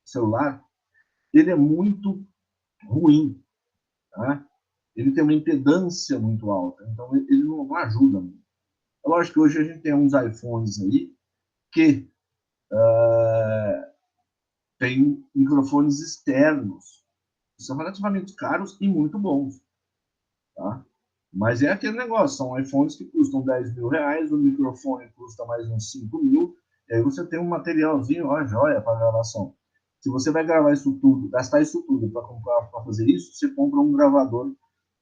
celular, ele é muito ruim, tá? Ele tem uma impedância muito alta, então ele não ajuda muito. É lógico que hoje a gente tem uns iPhones aí que tem microfones externos, que são relativamente caros e muito bons, tá? Mas é aquele negócio, são iPhones que custam 10 mil reais, o microfone custa mais uns 5 mil, e aí você tem um materialzinho, ó, joia para gravação. Se você vai gravar isso tudo, gastar isso tudo para fazer isso, você compra um gravador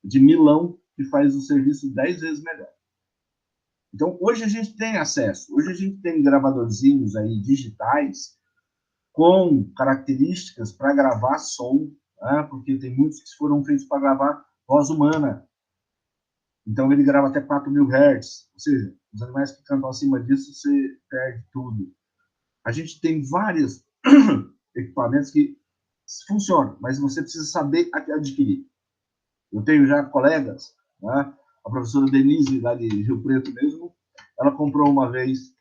de Milão que faz o serviço 10 vezes melhor. Então, hoje a gente tem acesso, hoje a gente tem gravadorzinhos aí digitais com características para gravar som, né? Porque tem muitos que foram feitos para gravar voz humana. Então, ele grava até 4 mil Hz, ou seja, os animais que cantam acima disso, você perde tudo. A gente tem vários equipamentos que funcionam, mas você precisa saber adquirir. Eu tenho já colegas, né? A professora Denise, lá de Rio Preto mesmo, ela comprou uma vez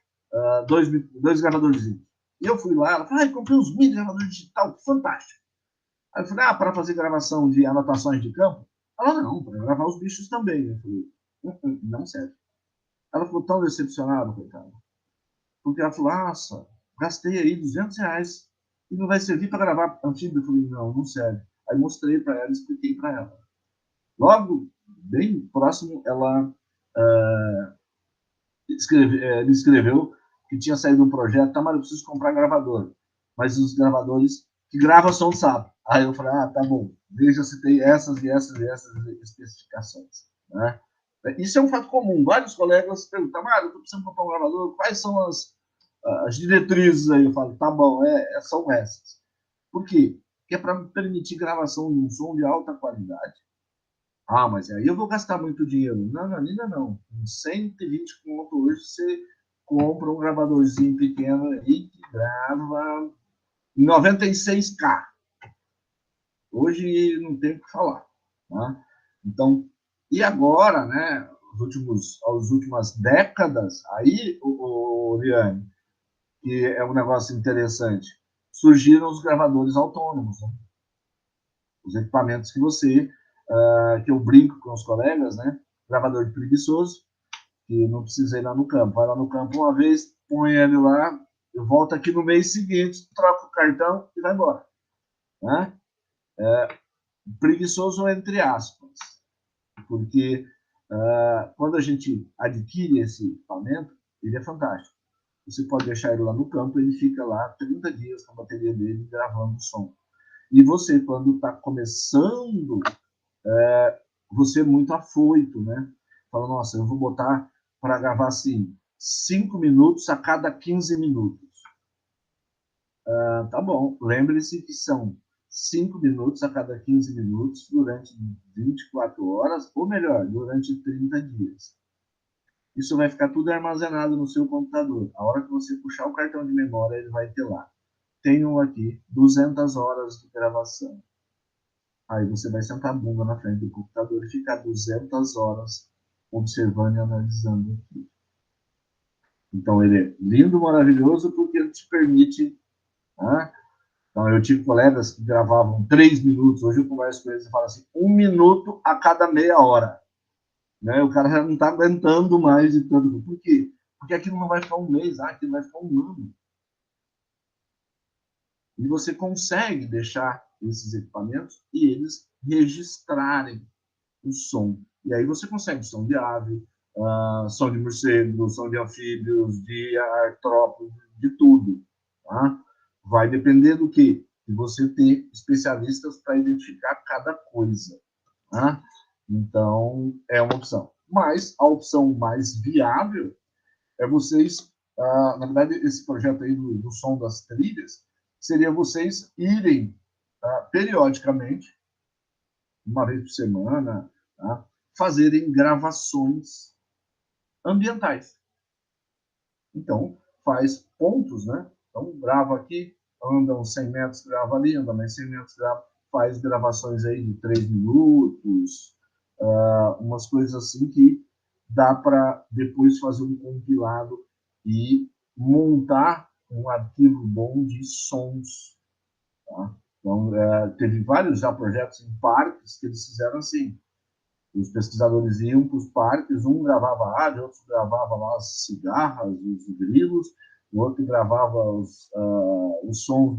dois gravadorzinhos. E eu fui lá, ela falou, comprei uns mini gravadores digital, fantástico. Aí eu falei, para fazer gravação de anotações de campo? Ela, não, para gravar os bichos também. Eu falei, não serve. Ela ficou tão decepcionada, coitada. Porque ela falou, nossa, gastei aí R$ 200 e não vai servir para gravar antigo. Eu falei, não serve. Aí mostrei para ela, expliquei para ela. Logo, bem próximo, ela me escreveu que tinha saído um projeto, tá, mas eu preciso comprar gravador. Mas os gravadores que gravam som de sapo. Aí eu falei, tá bom, veja se tem essas e essas e essas especificações. Né? Isso é um fato comum. Vários colegas perguntam, eu estou precisando comprar um gravador, quais são as diretrizes aí? Eu falo, tá bom, são essas. Por quê? Porque é para permitir gravação de um som de alta qualidade. Mas aí eu vou gastar muito dinheiro. Não, ainda não. Com 120 conto hoje você compra um gravadorzinho pequeno aí que grava 96K. Hoje não tem o que falar. Tá? Então, e agora, né, as últimas décadas, aí, Liane, que é um negócio interessante, surgiram os gravadores autônomos, né? Os equipamentos que eu brinco com os colegas, né? Gravador de preguiçoso, que não precisa ir lá no campo. Vai lá no campo uma vez, põe ele lá, eu volto aqui no mês seguinte, troca o cartão e vai embora. Né? Preguiçoso entre aspas, porque quando a gente adquire esse equipamento, ele é fantástico. Você pode deixar ele lá no campo, ele fica lá 30 dias com a bateria dele gravando o som. E você, quando está começando, você é muito afoito, né? Fala, nossa, eu vou botar para gravar assim, 5 minutos a cada 15 minutos. Tá bom, lembre-se que são 5 minutos a cada 15 minutos durante 24 horas, ou melhor, durante 30 dias. Isso vai ficar tudo armazenado no seu computador. A hora que você puxar o cartão de memória, ele vai ter lá. Tenho aqui 200 horas de gravação. Aí você vai sentar a bunda na frente do computador e ficar 200 horas observando e analisando aqui. Então, ele é lindo, maravilhoso, porque ele te permite... Né? Então, eu tive colegas que gravavam 3 minutos. Hoje eu converso com eles e falo assim, 1 minuto a cada meia hora. Né? O cara já não está aguentando mais de tanto. Por quê? Porque aquilo não vai ficar um mês, aquilo vai ficar um ano. E você consegue deixar esses equipamentos e eles registrarem o som. E aí você consegue som de ave, som de morcego, som de anfíbios, de artrópodes, de tudo. Tá? Vai depender do quê? De você ter especialistas para identificar cada coisa. Tá? Então, é uma opção. Mas a opção mais viável é vocês, na verdade, esse projeto aí do som das trilhas, seria vocês irem periodicamente, uma vez por semana, tá? Fazerem gravações ambientais. Então, faz pontos, né? Então, grava aqui, anda uns 100 metros, grava ali, anda mais 100 metros, grava, faz gravações aí de 3 minutos, umas coisas assim que dá para depois fazer um compilado e montar um arquivo bom de sons. Tá? Então, teve vários já projetos em parques que eles fizeram assim. Os pesquisadores iam para os parques, um gravava a ave, outro gravava lá as cigarras, os grilos, o outro gravava os sons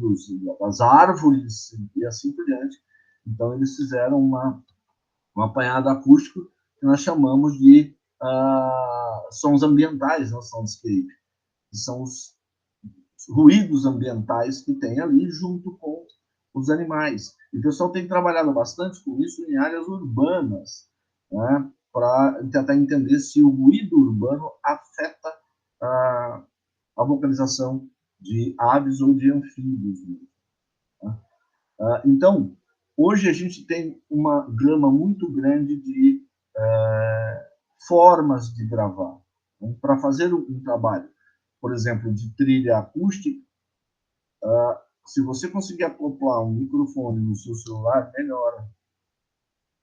das árvores e assim por diante. Então, eles fizeram um apanhado acústico que nós chamamos de sons ambientais, né, soundscape, que são os ruídos ambientais que tem ali junto com os animais. E o pessoal tem trabalhado bastante com isso em áreas urbanas, né, para tentar entender se o ruído urbano afeta a, a vocalização de aves ou de anfíbios. Né? Então, hoje a gente tem uma gama muito grande de formas de gravar. Então, para fazer um trabalho, por exemplo, de trilha acústica, se você conseguir acoplar um microfone no seu celular, melhora.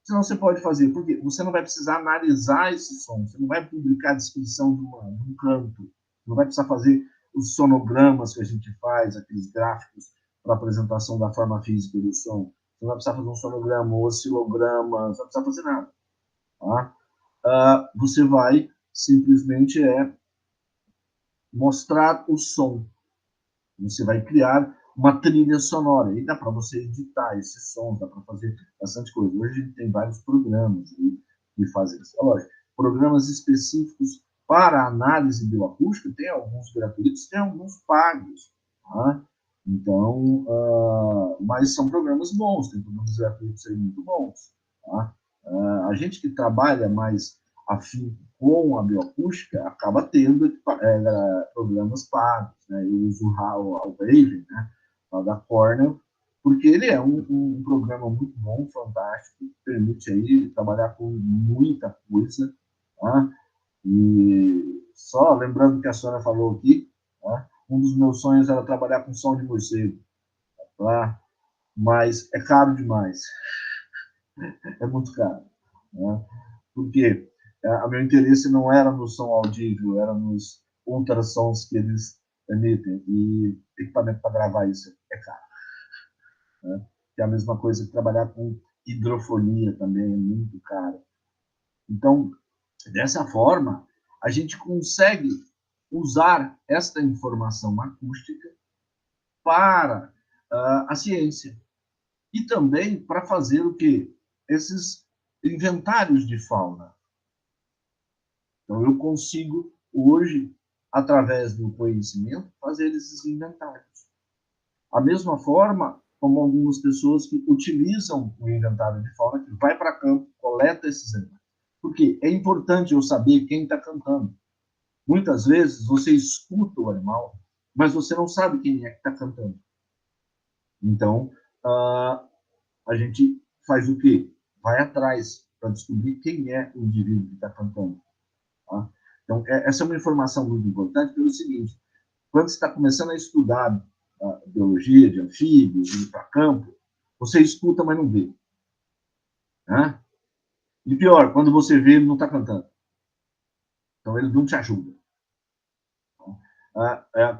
Senão você pode fazer, porque você não vai precisar analisar esse som, você não vai publicar a descrição de um canto, não vai precisar fazer os sonogramas que a gente faz, aqueles gráficos para apresentação da forma física do som. Você não vai precisar fazer um sonograma, um oscilograma, não vai precisar fazer nada. Tá? Você vai simplesmente mostrar o som. Você vai criar uma trilha sonora. E dá para você editar esse som, dá para fazer bastante coisa. Hoje a gente tem vários programas que fazem isso. É lógico, programas específicos para análise bioacústica, tem alguns gratuitos, tem alguns pagos. Tá? Então, mas são programas bons, tem programas gratuitos aí muito bons. Tá? A gente que trabalha mais afim com a bioacústica acaba tendo programas pagos. Né? Eu uso o Raven, né? Da Cornell, porque ele é um programa muito bom, fantástico, que permite aí trabalhar com muita coisa. Tá? E só lembrando que a Sônia falou aqui, tá? Um dos meus sonhos era trabalhar com som de morcego, tá? Mas é caro demais, é muito caro. Né? Porque o meu interesse não era no som audível, era nos ultrassons que eles emitem. E equipamento para gravar isso é caro. Né? Que é a mesma coisa que trabalhar com hidrofonia também, é muito caro. Então, dessa forma, a gente consegue usar esta informação acústica para a ciência. E também para fazer o quê? Esses inventários de fauna. Então, eu consigo, hoje, através do conhecimento, fazer esses inventários. A mesma forma como algumas pessoas que utilizam o inventário de fauna, que vai para campo, coleta esses animais. Porque é importante eu saber quem está cantando. Muitas vezes você escuta o animal, mas você não sabe quem é que está cantando. Então, a gente faz o quê? Vai atrás para descobrir quem é o indivíduo que está cantando. Tá? Então, essa é uma informação muito importante pelo seguinte: quando você está começando a estudar a biologia de anfíbios, ir para campo, você escuta, mas não vê. Né? E pior, quando você vê, ele não está cantando. Então, ele não te ajuda.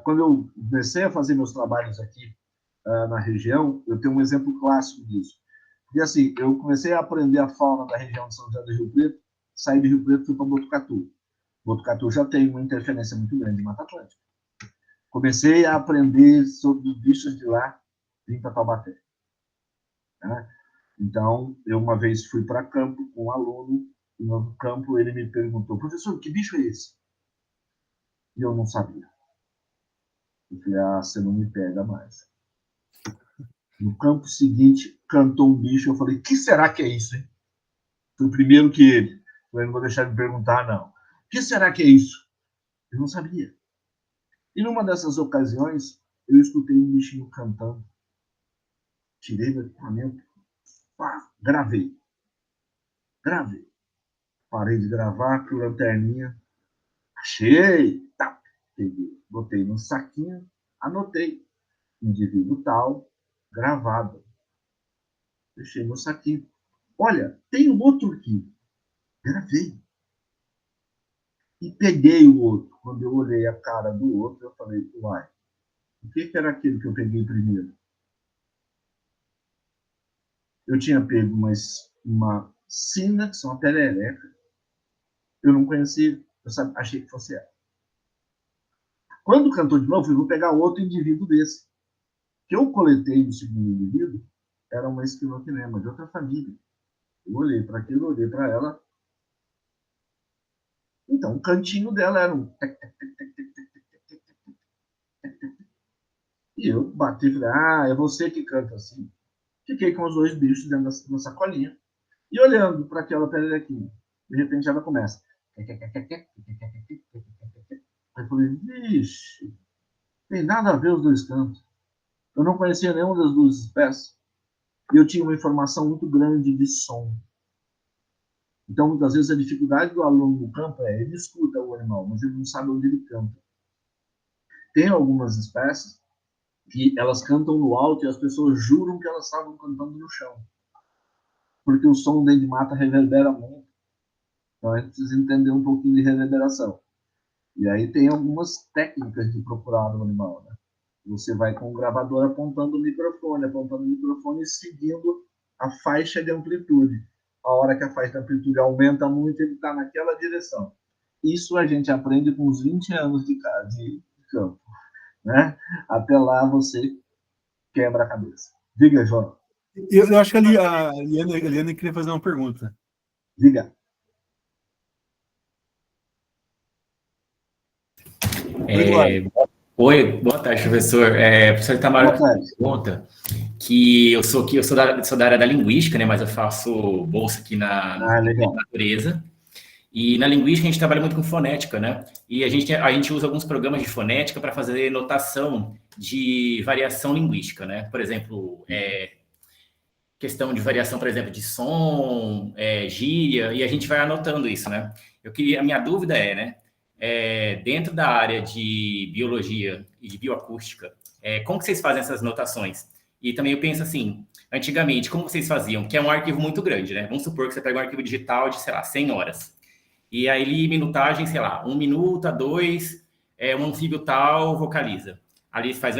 Quando eu comecei a fazer meus trabalhos aqui na região, eu tenho um exemplo clássico disso. E assim, eu comecei a aprender a fauna da região de São José do Rio Preto, saí de Rio Preto e fui para Botucatu. Botucatu já tem uma interferência muito grande de Mata Atlântica. Comecei a aprender sobre os bichos de lá, vim para Taubaté. Né? Então, eu uma vez fui para campo com um aluno, e no campo ele me perguntou: professor, que bicho é esse? E eu não sabia. Eu falei: você não me pega mais. No campo seguinte, cantou um bicho, eu falei: que será que é isso, hein? Foi primeiro que ele. Eu não vou deixar de perguntar, não. O que será que é isso? Eu não sabia. E numa dessas ocasiões, eu escutei um bichinho cantando. Tirei do equipamento, gravei. Gravei. Parei de gravar com lanterninha. Achei! Tá. Peguei, botei no saquinho, anotei. Indivíduo tal, gravado. Deixei no saquinho. Olha, tem um outro aqui. Gravei. E peguei o outro. Quando eu olhei a cara do outro, eu falei: uai, o que era aquele que eu peguei primeiro? Eu tinha pego uma Sinax, uma perereca. Eu não conhecia, achei que fosse ela. Quando cantou de novo, eu vou pegar outro indivíduo desse. Que eu coletei no segundo indivíduo, era uma esquinoquinema de outra família. Eu olhei para aquilo, olhei para ela. Então, o cantinho dela era um... E eu bati e falei, é você que canta assim. Fiquei com os dois bichos dentro da sacolinha e olhando para aquela pererequinha. De repente ela começa. Aí eu falei, vixe, tem nada a ver os dois cantos. Eu não conhecia nenhuma das duas espécies. E eu tinha uma informação muito grande de som. Então, muitas vezes, a dificuldade do aluno no campo é ele escuta o animal, mas ele não sabe onde ele canta. Tem algumas espécies que elas cantam no alto e as pessoas juram que elas estavam cantando no chão. Porque o som dentro de mata reverbera muito. Então, a gente precisa entender um pouquinho de reverberação. E aí tem algumas técnicas de procurar o animal, né? Você vai com o gravador apontando o microfone e seguindo a faixa de amplitude. A hora que a faixa de amplitude aumenta muito, ele está naquela direção. Isso a gente aprende com uns 20 anos de campo, né? Até lá você quebra a cabeça. Diga, João. Eu acho que a Liana queria fazer uma pergunta. Diga. Oi, boa tarde, professor. Professor Itamar, pergunta que eu sou da área da linguística, né? Mas eu faço bolsa aqui na natureza. E na linguística a gente trabalha muito com fonética, né? E a gente usa alguns programas de fonética para fazer notação de variação linguística, né? Por exemplo, questão de variação, por exemplo, de som, gíria, e a gente vai anotando isso, né? A minha dúvida né? Dentro da área de biologia e de bioacústica, como que vocês fazem essas notações? E também eu penso assim, antigamente, como vocês faziam? Porque é um arquivo muito grande, né? Vamos supor que você pega um arquivo digital de, sei lá, 100 horas. E aí, minutagem, sei lá, 1 minuto a 2, um anfíbio tal vocaliza. Ali faz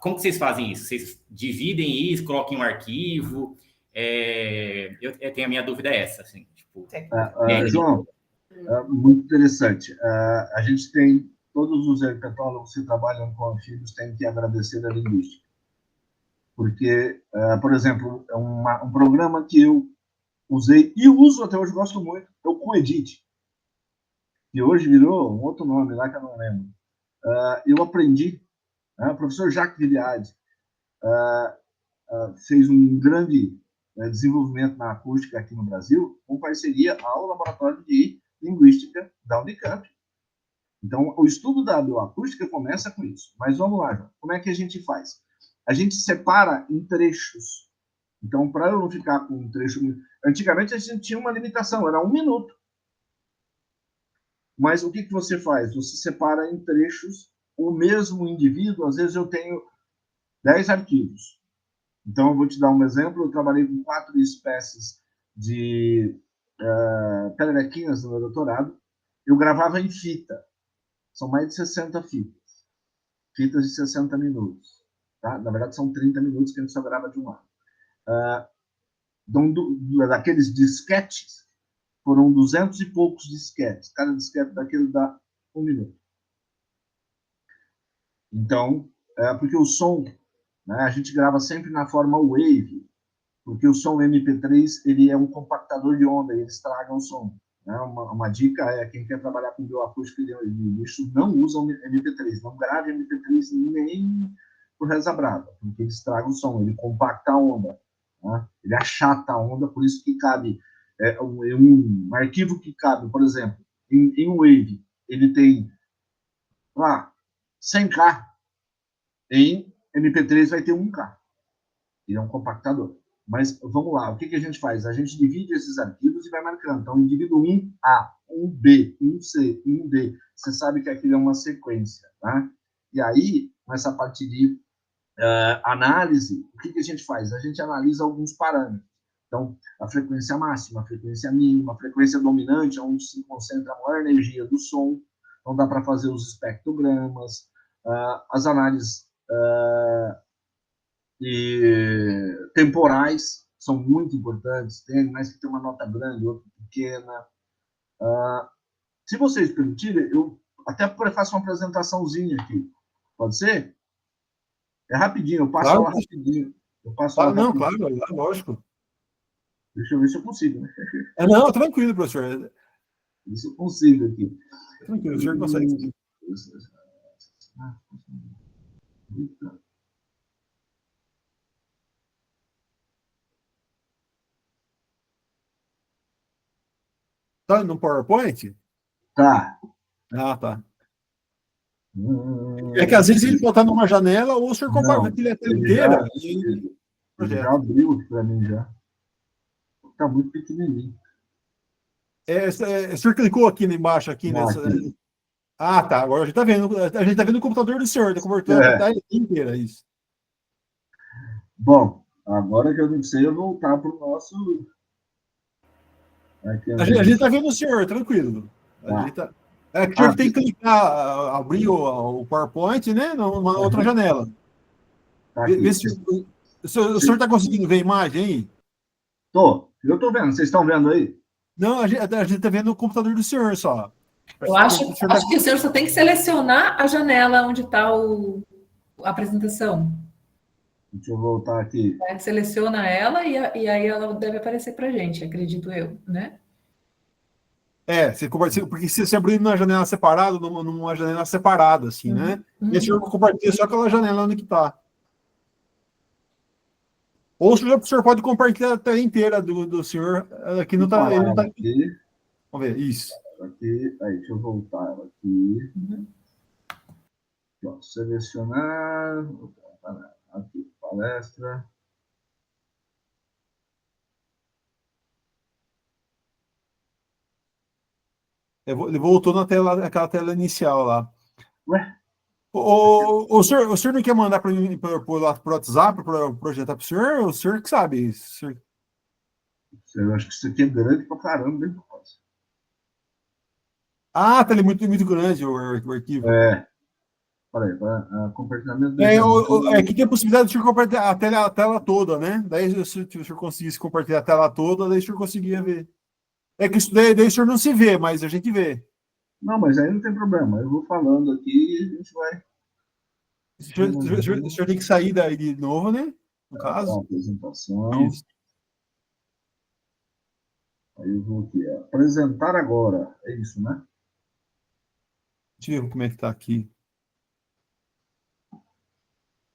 como que vocês fazem isso? Vocês dividem isso, colocam em um arquivo? Eu tenho a minha dúvida essa, assim. Tipo, João, muito interessante. A gente tem, todos os herpetólogos que trabalham com anfíbios têm que agradecer a linguística. Porque, por exemplo, um programa que eu usei, e uso até hoje, gosto muito, é o Coedit, que hoje virou um outro nome lá que eu não lembro. Eu aprendi, o professor Jacques Viliade fez um grande desenvolvimento na acústica aqui no Brasil, com parceria ao Laboratório de Linguística da Unicamp. Então, o estudo da bioacústica começa com isso. Mas vamos lá, João. Como é que a gente faz? A gente separa em trechos. Então, para eu não ficar com um trecho... Antigamente, a gente tinha uma limitação, era 1 minuto. Mas o que você faz? Você separa em trechos o mesmo indivíduo. Às vezes, eu tenho 10 arquivos. Então, eu vou te dar um exemplo. Eu trabalhei com 4 espécies de pererequinhas no meu doutorado. Eu gravava em fita. São mais de 60 fitas. Fitas de 60 minutos. Tá? Na verdade, são 30 minutos que a gente só grava de um lado. Daqueles disquetes, foram 200 e poucos disquetes. Cada disquete daquele dá 1 minuto. Então, porque o som, né, a gente grava sempre na forma wave, porque o som MP3 ele é um compactador de onda, ele estraga o som. Né? Uma dica é, quem quer trabalhar com bioacústica de lixo, não usa MP3, não grave MP3 nem por reza brava, porque ele estraga o som, ele compacta a onda, né? Ele achata a onda, por isso que cabe um arquivo que cabe, por exemplo, em Wave, ele tem lá 100K, em MP3 vai ter 1K, ele é um compactador. Mas vamos lá, o que a gente faz? A gente divide esses arquivos e vai marcando. Então, indivíduo 1A, 1B, 1C, 1D. Você sabe que aquilo é uma sequência, tá? E aí, com essa parte de análise, o que a gente faz? A gente analisa alguns parâmetros. Então, a frequência máxima, a frequência mínima, a frequência dominante, onde se concentra a maior energia do som. Então, dá para fazer os espectrogramas, as análises temporais são muito importantes. Tem animais que têm uma nota grande, outra pequena. Se vocês permitirem, eu até faço uma apresentaçãozinha aqui. Pode ser? É rapidinho, eu passo ela rapidinho. Não, claro, lógico. Deixa eu ver se eu consigo. Né? Não, tranquilo, professor. Isso eu consigo aqui. Tranquilo, o senhor consegue. Tá no PowerPoint? Tá. Tá. É que às vezes ele botar numa janela ou o senhor compartilha a tela inteira. Ele já abriu aqui para mim já. Tá muito pequenininho. O senhor clicou aqui embaixo, aqui nessa. Aqui. Tá. Agora a gente tá vendo. A gente tá vendo o computador do senhor, tá convertendo a tela inteira, isso. Bom, agora que eu não sei, eu vou voltar para o nosso. A gente tá vendo o senhor, tranquilo. A gente tá... É que o senhor tem que clicar, abrir o PowerPoint, né? Numa outra janela. Vê se o senhor está conseguindo ver a imagem aí? Eu estou vendo. Vocês estão vendo aí? Não, a gente está vendo o computador do senhor só. Eu acho que o senhor só tem que selecionar a janela onde está a apresentação. Deixa eu voltar aqui. Seleciona ela e aí ela deve aparecer para a gente, acredito eu, né? Você compartilha, porque se você abrir numa janela separada, numa janela separada, assim, né? E o senhor compartilha só aquela janela onde que está. Ou o senhor pode compartilhar a tela inteira do senhor, aqui não está. Vamos ver, isso. Aqui, aí, deixa eu voltar ela aqui. Selecionar. Aqui, palestra. Ele voltou naquela tela inicial lá. Ué? O senhor não quer mandar para mim por WhatsApp para projetar para o senhor? O senhor que sabe. Eu acho que isso aqui é grande pra caramba, hein? Tá ali muito grande o arquivo. Peraí, compartilhamento. Que tem a possibilidade de o senhor compartilhar a tela toda, né? Daí, se o senhor conseguisse compartilhar a tela toda, daí o senhor conseguia ver. É que isso daí o senhor não se vê, mas a gente vê. Não, mas aí não tem problema. Eu vou falando aqui e a gente vai. O senhor tem que sair daí de novo, né? No caso. Apresentação. Isso. Aí eu vou aqui. Apresentar agora. É isso, né? Deixa eu ver como é que tá aqui.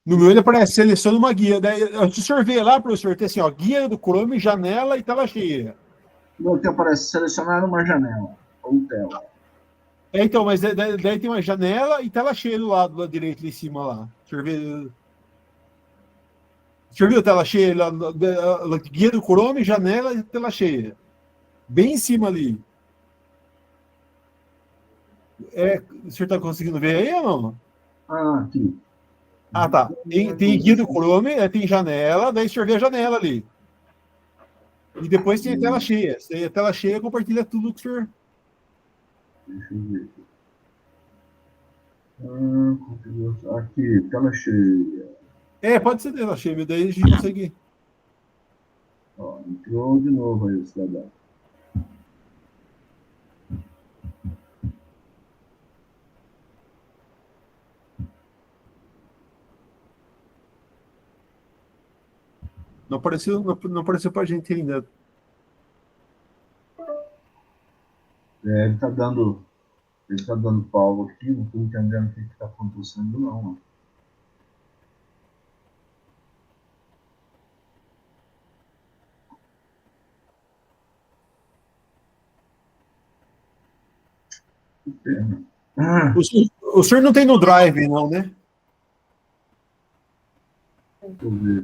No meu ele aparece, seleciona uma guia. Daí, se o senhor vê lá, professor, tem assim, guia do Chrome, janela e tela cheia. Não, que aparece selecionar uma janela ou tela. Então, mas daí tem uma janela e tela cheia do lado direito em cima lá. O senhor viu a tela cheia lá, guia do Chrome, janela e tela cheia. Bem em cima ali. O senhor está conseguindo ver aí ou não? Aqui. Tá. Tem guia do Chrome, tem janela, daí o senhor vê a janela ali. E depois tem a tela cheia. A tela cheia compartilha tudo que o senhor... Deixa eu ver. Aqui, tela cheia. Pode ser tela cheia, daí a gente consegue... Entrou de novo aí o cidadão. Não apareceu pra gente ainda. Ele está dando pau aqui, não estou entendendo o que está acontecendo, não. Que pena. O senhor não tem no Drive, não, né?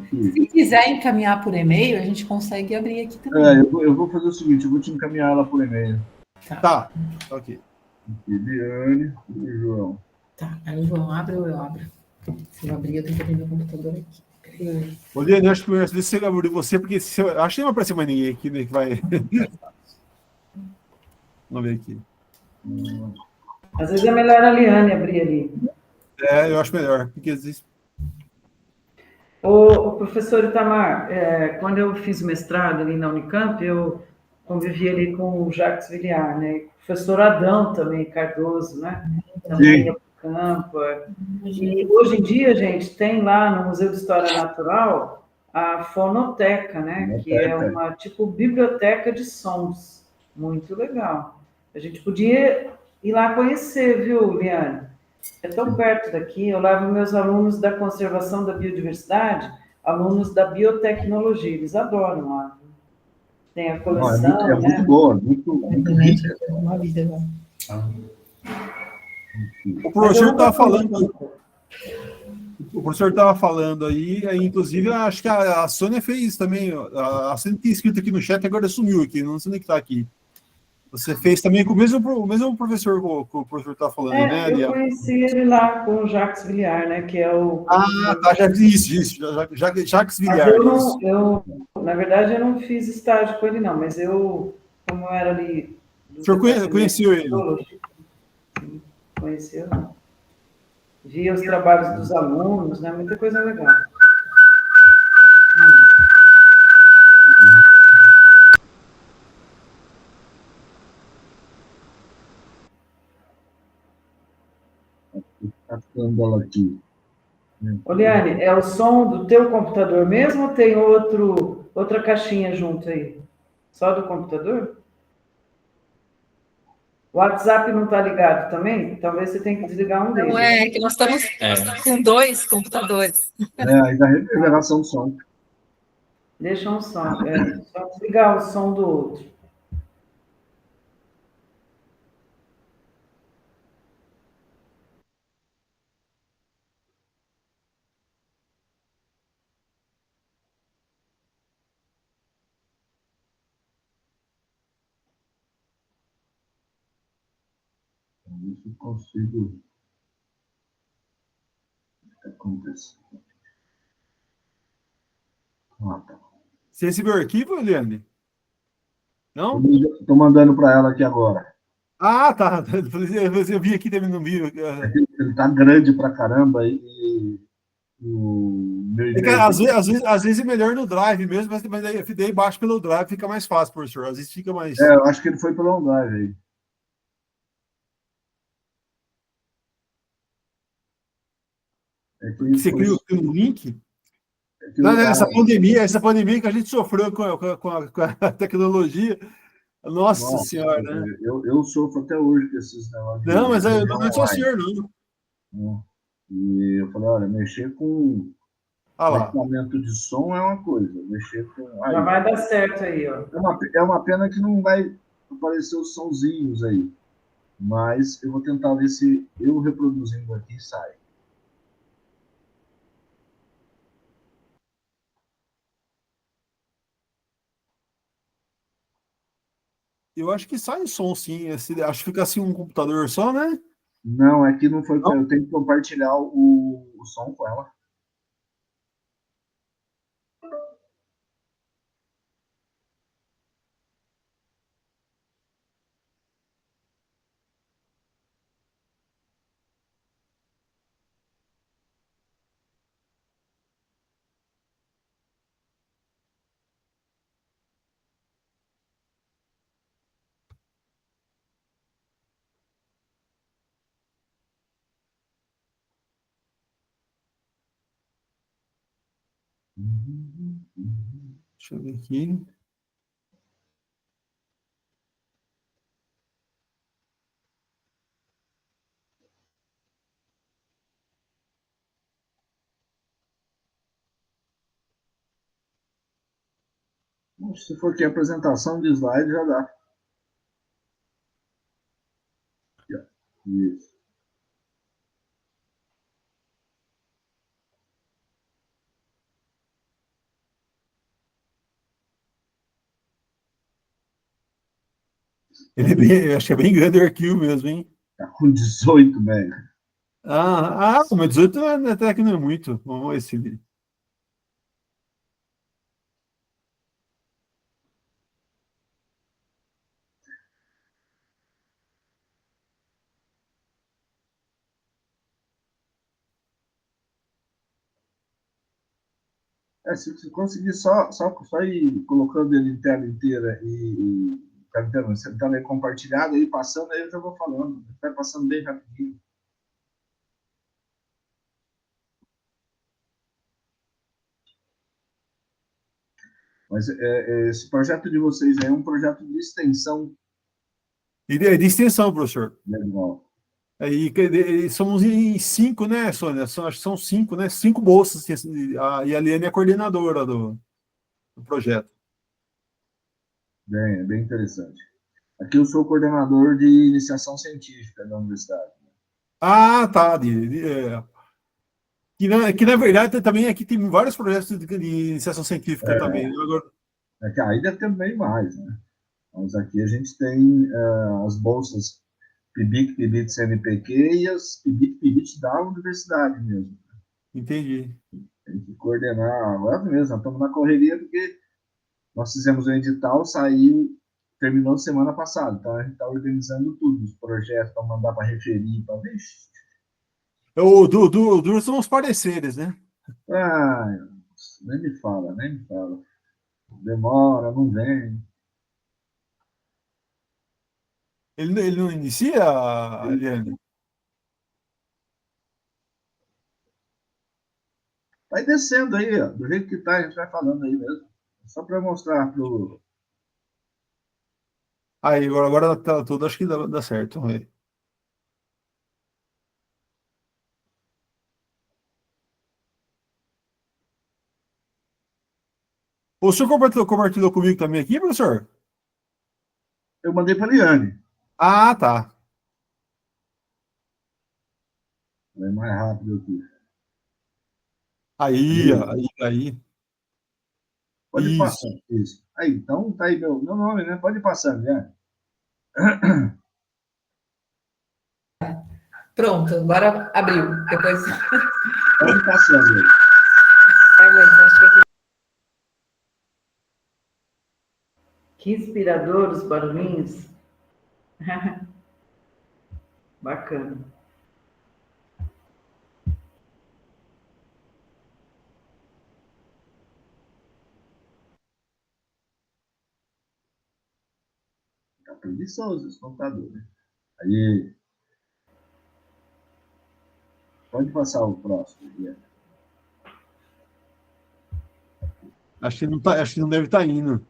Se quiser encaminhar por e-mail, a gente consegue abrir aqui também. Eu vou fazer o seguinte, eu vou te encaminhar ela por e-mail. Tá. Ok. Eliane e João. Tá, aí o João abre ou eu abro? Se eu abrir, eu tenho que abrir meu computador aqui. Eliane, acho que eu deixa eu abrir você, porque acho que não vai aparecer mais ninguém aqui, né, que vai... Vamos ver aqui. Às vezes é melhor a Liane abrir ali. Eu acho melhor, porque às vezes... Ô, O professor Itamar, quando eu fiz mestrado ali na Unicamp, eu convivi ali com o Jacques Villiard, né? O professor Adão também, Cardoso, né? Também no campo. E hoje em dia, gente, tem lá no Museu de História Natural a fonoteca, né? Que é uma tipo biblioteca de sons. Muito legal. A gente podia ir lá conhecer, viu, Liane? É tão perto daqui, eu levo meus alunos da conservação da biodiversidade, alunos da biotecnologia, eles adoram lá. Tem a coleção, é muito boa, muito rica. Uma vida. O professor estava falando. O professor estava falando aí, inclusive, acho que a Sônia fez também. A Sônia tem escrito aqui no chat, agora sumiu aqui, não sei nem que está aqui. Você fez também com o mesmo professor que o professor está falando, né, eu conheci ele lá com o Jacques Villiard, né, que é o... tá, Jacques Villiard. Na verdade, eu não fiz estágio com ele, não, mas como eu era ali... O senhor conheceu ele? Conheceu, não. Via os trabalhos dos alunos, né, muita coisa legal. Está ficando ela aqui. Oliane, é o som do teu computador mesmo ou tem outra caixinha junto aí? Só do computador? O WhatsApp não está ligado também? Talvez você tenha que desligar um deles. Não é, que nós estamos com 2 computadores. Ainda revelação do som. Deixa um som. Só desligar o som do outro. Isso eu consigo acontecer. Tá. Você recebeu o arquivo, Eliane? Não? Estou mandando para ela aqui agora. Ah, tá. Eu vi aqui também no vídeo. Ele está grande para caramba e o meu e-mail. Às vezes é melhor no Drive mesmo, mas daí baixo pelo Drive fica mais fácil, professor. Às vezes fica mais. Eu acho que ele foi pelo OneDrive aí. Você criou um link? Essa pandemia que a gente sofreu com a tecnologia. Nossa Senhora, né? Eu sofro até hoje com esses negócios. Não, mas não é só o senhor, não. E eu falei, olha, mexer com equipamento de som é uma coisa, mexer com... Já vai dar certo aí, ó. É uma pena que não vai aparecer os sonzinhos aí, mas eu vou tentar ver se eu reproduzindo aqui sai. Eu acho que sai som, sim. Acho que fica assim um computador só, né? Não, é que não foi. Eu tenho que compartilhar o som com ela. Deixa eu ver aqui. Se for aqui a apresentação de slide, já dá. Isso. Eu acho que é bem grande o arquivo mesmo, hein? Tá com 18 mega. Mas 18 até que não é muito. Vamos ver se ele. Se você conseguir só ir colocando ele em tela inteira e tela compartilhada, aí passando, aí eu já vou falando. Vai passando bem rapidinho. Mas esse projeto de vocês é um projeto de extensão. De extensão, professor. Legal. E somos em 5, né, Sônia? Acho que são 5, né? 5 bolsas. E a Liane é a coordenadora do projeto. Bem interessante. Aqui eu sou coordenador de iniciação científica da universidade. Ah, tá. Que na verdade também aqui tem vários projetos de iniciação científica também. Aí deve ter bem mais, né? Mas aqui a gente tem as bolsas PIBIC, PIBIT, CNPq e as PIBIC, PIBIT da universidade mesmo. Entendi. Tem que coordenar, agora mesmo, nós estamos na correria porque nós fizemos o edital, terminou semana passada, então a gente está organizando tudo, os projetos para mandar para referir, para ver. O são os pareceres, né? Nem me fala. Demora, não vem. Ele não inicia, Eliane? Vai descendo aí, ó, do jeito que tá, a gente vai falando aí mesmo. Só para mostrar pro. Aí, agora tá tudo, acho que dá certo. O senhor compartilhou comigo também aqui, professor? Eu mandei para a Liane. Ah, tá. É mais rápido aqui. Aí. Pode Isso. passar. Isso. Aí, então tá aí meu nome, né? Pode passar, Liane. Pronto, agora abriu. Depois. Pode passando aí. Que inspirador os barulhinhos. Bacana. Tá preguiçoso esse computador, né? Aí. Pode passar o próximo, Liane. Acho que não deve estar indo.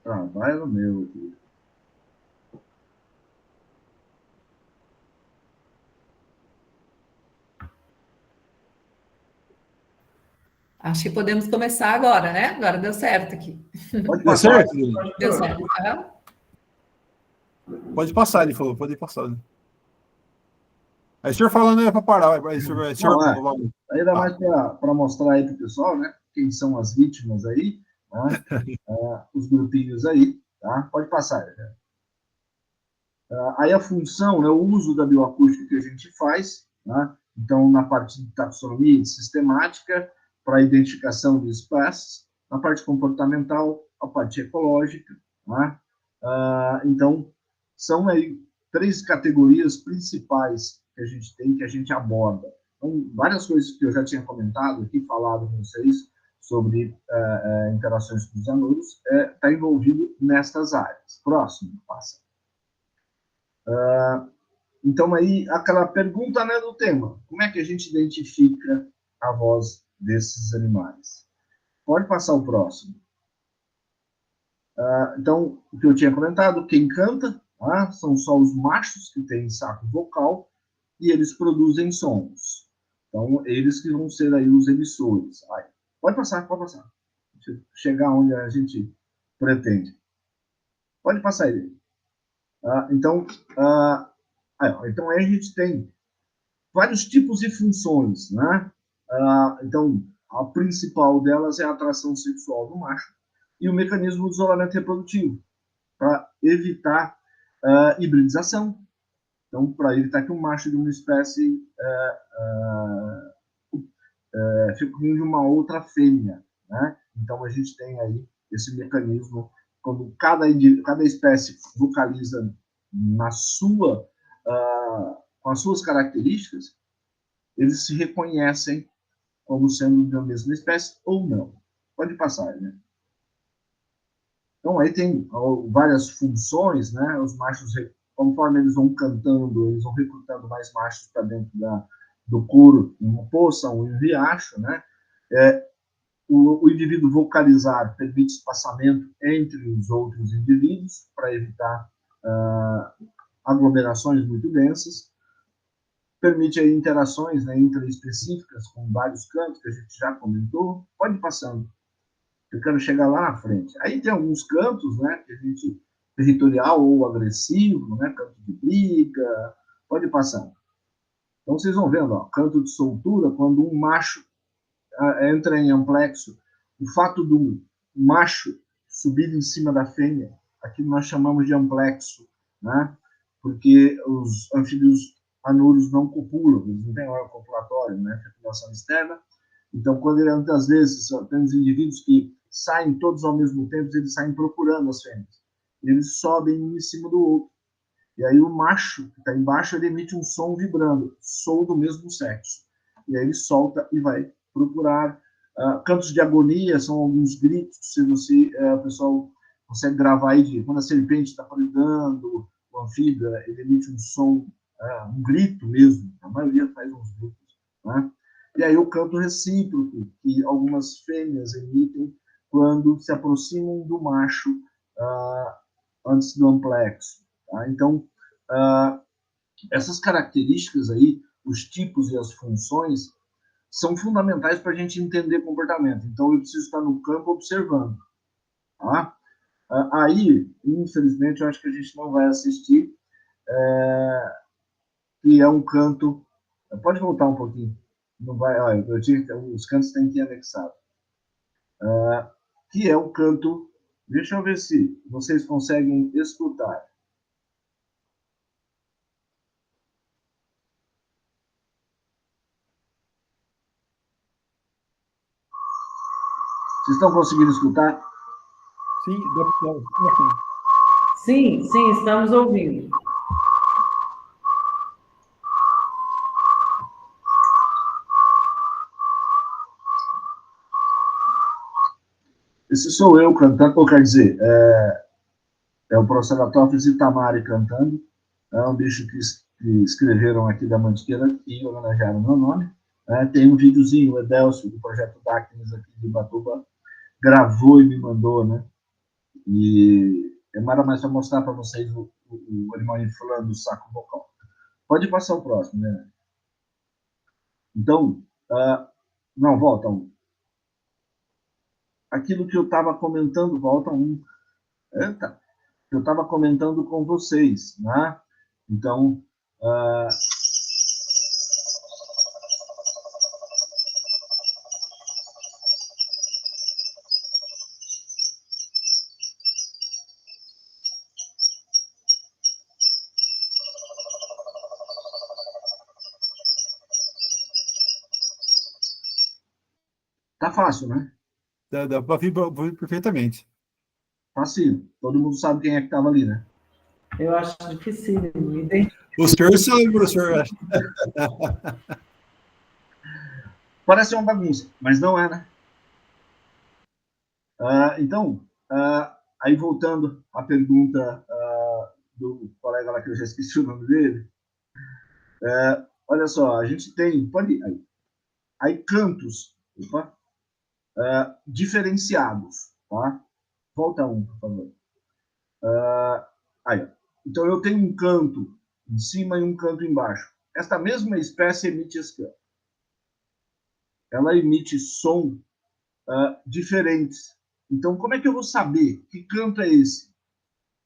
Trabalho meu aqui. Acho que podemos começar agora, né? Agora deu certo aqui. Pode passar. Deu certo. Pode passar, ele falou, pode passar. Aí o senhor falando é para parar. Aí dá mais para mostrar aí para o pessoal, né? Quem são as vítimas aí, né? Os grupinhos aí, tá? Pode passar. Né? Aí a função, né? O uso da bioacústica que a gente faz, né? Então, na parte de taxonomia, de sistemática, para identificação de espécies, na parte comportamental, a parte ecológica, né? Então, são aí 3 categorias principais que a gente tem, que a gente aborda. Então, várias coisas que eu já tinha comentado aqui, falado com vocês sobre interações com os alunos, está envolvido nestas áreas. Próximo, passa. Então, aí, aquela pergunta, né, do tema. Como é que a gente identifica a voz desses animais? Pode passar o próximo. Então, o que eu tinha comentado, quem canta, são só os machos que têm saco vocal e eles produzem sons. Então, eles que vão ser aí os emissores. Pode passar. Chegar onde a gente pretende. Pode passar aí. Então, aí a gente tem vários tipos de funções, né? Então, a principal delas é a atração sexual do macho e o mecanismo de isolamento reprodutivo, para evitar hibridização. Então, para evitar que um macho de uma espécie fecunde uma outra fêmea, né? Então, a gente tem aí esse mecanismo, quando cada espécie vocaliza com as suas características, eles se reconhecem como sendo da mesma espécie ou não. Pode passar, né? Então, aí tem várias funções, né? Os machos, conforme eles vão cantando, eles vão recrutando mais machos para dentro do coro, em uma poça, um riacho, né? O indivíduo vocalizar permite espaçamento entre os outros indivíduos para evitar aglomerações muito densas, permite aí interações, né, intraespecíficas com vários cantos que a gente já comentou. Pode ir passando. Eu quero chegar lá na frente. Aí tem alguns cantos, né, que a gente territorial ou agressivo, né, canto de briga. Pode ir passando. Então vocês vão vendo, ó, canto de soltura, quando um macho entra em amplexo, o fato do macho subir em cima da fêmea, aqui nós chamamos de amplexo, né? Porque os anfíbios anuros não copulam, eles não têm órgão copulatório, né? Fecundação externa. Então, quando ele, muitas vezes, temos indivíduos que saem todos ao mesmo tempo, eles saem procurando as fêmeas. Eles sobem um em cima do outro. E aí o macho, que está embaixo, ele emite um som vibrando, som do mesmo sexo. E aí ele solta e vai procurar. Cantos de agonia são alguns gritos, se você, o pessoal consegue gravar aí, quando a serpente está predando, o anfíbio, ele emite um som, um grito mesmo, a maioria faz uns gritos, né? E aí o canto recíproco, que algumas fêmeas emitem quando se aproximam do macho antes do amplexo. Tá? Então, essas características aí, os tipos e as funções, são fundamentais para a gente entender comportamento. Então, eu preciso estar no campo observando. Tá? Aí, infelizmente, eu acho que a gente não vai assistir, que é um canto... Pode voltar um pouquinho. Não vai, olha, os cantos têm que ir anexados. Que é o canto... Deixa eu ver se vocês conseguem escutar. Vocês estão conseguindo escutar? Sim, sim, estamos ouvindo. Esse sou eu cantando, ou quer dizer, é o Proceratops itamari cantando, é um bicho que escreveram aqui da Mantiqueira e homenagearam meu nome. Tem um videozinho, o Edelcio, do Projeto Dactylis aqui de Batuba, gravou e me mandou, né? E é nada mais para mostrar para vocês o animal inflando o saco vocal. Pode passar o próximo, né? Então, não, volta um. Aquilo que eu estava comentando, volta um. Eita, eu estava comentando com vocês, né? Então, tá fácil, né? Dá para vir perfeitamente. Fácil. Todo mundo sabe quem é que estava ali, né? Eu acho difícil. O senhor sabe, professor. Parece uma bagunça, mas não é, né? Então, aí voltando à pergunta do colega lá que eu já esqueci o nome dele, olha só, a gente tem, pode ir, aí cantos, diferenciados, tá? Volta um, por favor. Aí, então, eu tenho um canto em cima e um canto embaixo. Esta mesma espécie emite esse canto. Ela emite som diferentes. Então, como é que eu vou saber que canto é esse?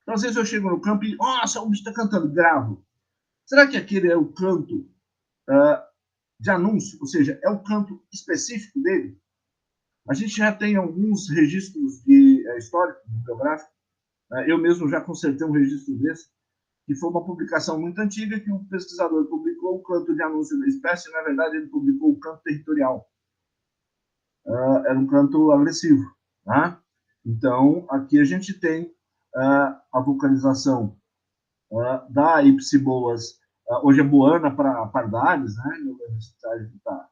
Então, às vezes eu chego no campo e, nossa, o bicho está cantando, gravo. Será que aquele é o canto de anúncio? Ou seja, é o canto específico dele? A gente já tem alguns registros de histórico, bibliográfico. Eu mesmo já consertei um registro desse, que foi uma publicação muito antiga que um pesquisador publicou o canto de anúncio da espécie. Na verdade, ele publicou o canto territorial. Era um canto agressivo. Tá? Então, aqui a gente tem a vocalização da Ipsiboas Hoje é Buana para Pardalis, né? Meu universitário que está.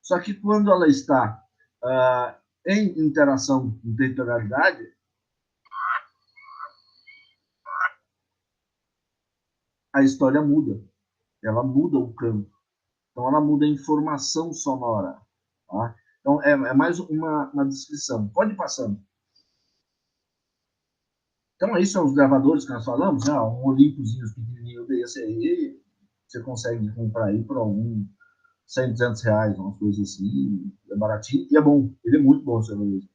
Só que quando ela está em interação com territorialidade, a história muda. Ela muda o campo. Então, ela muda a informação sonora. Tá? Então, é mais uma descrição. Pode ir passando. Então, aí são os gravadores que nós falamos. Um Olympozinho pequenininho desse aí, você consegue comprar aí por algum 100, 200 reais, umas coisas assim. É baratinho e é bom. Ele é muito bom, seu Luiz.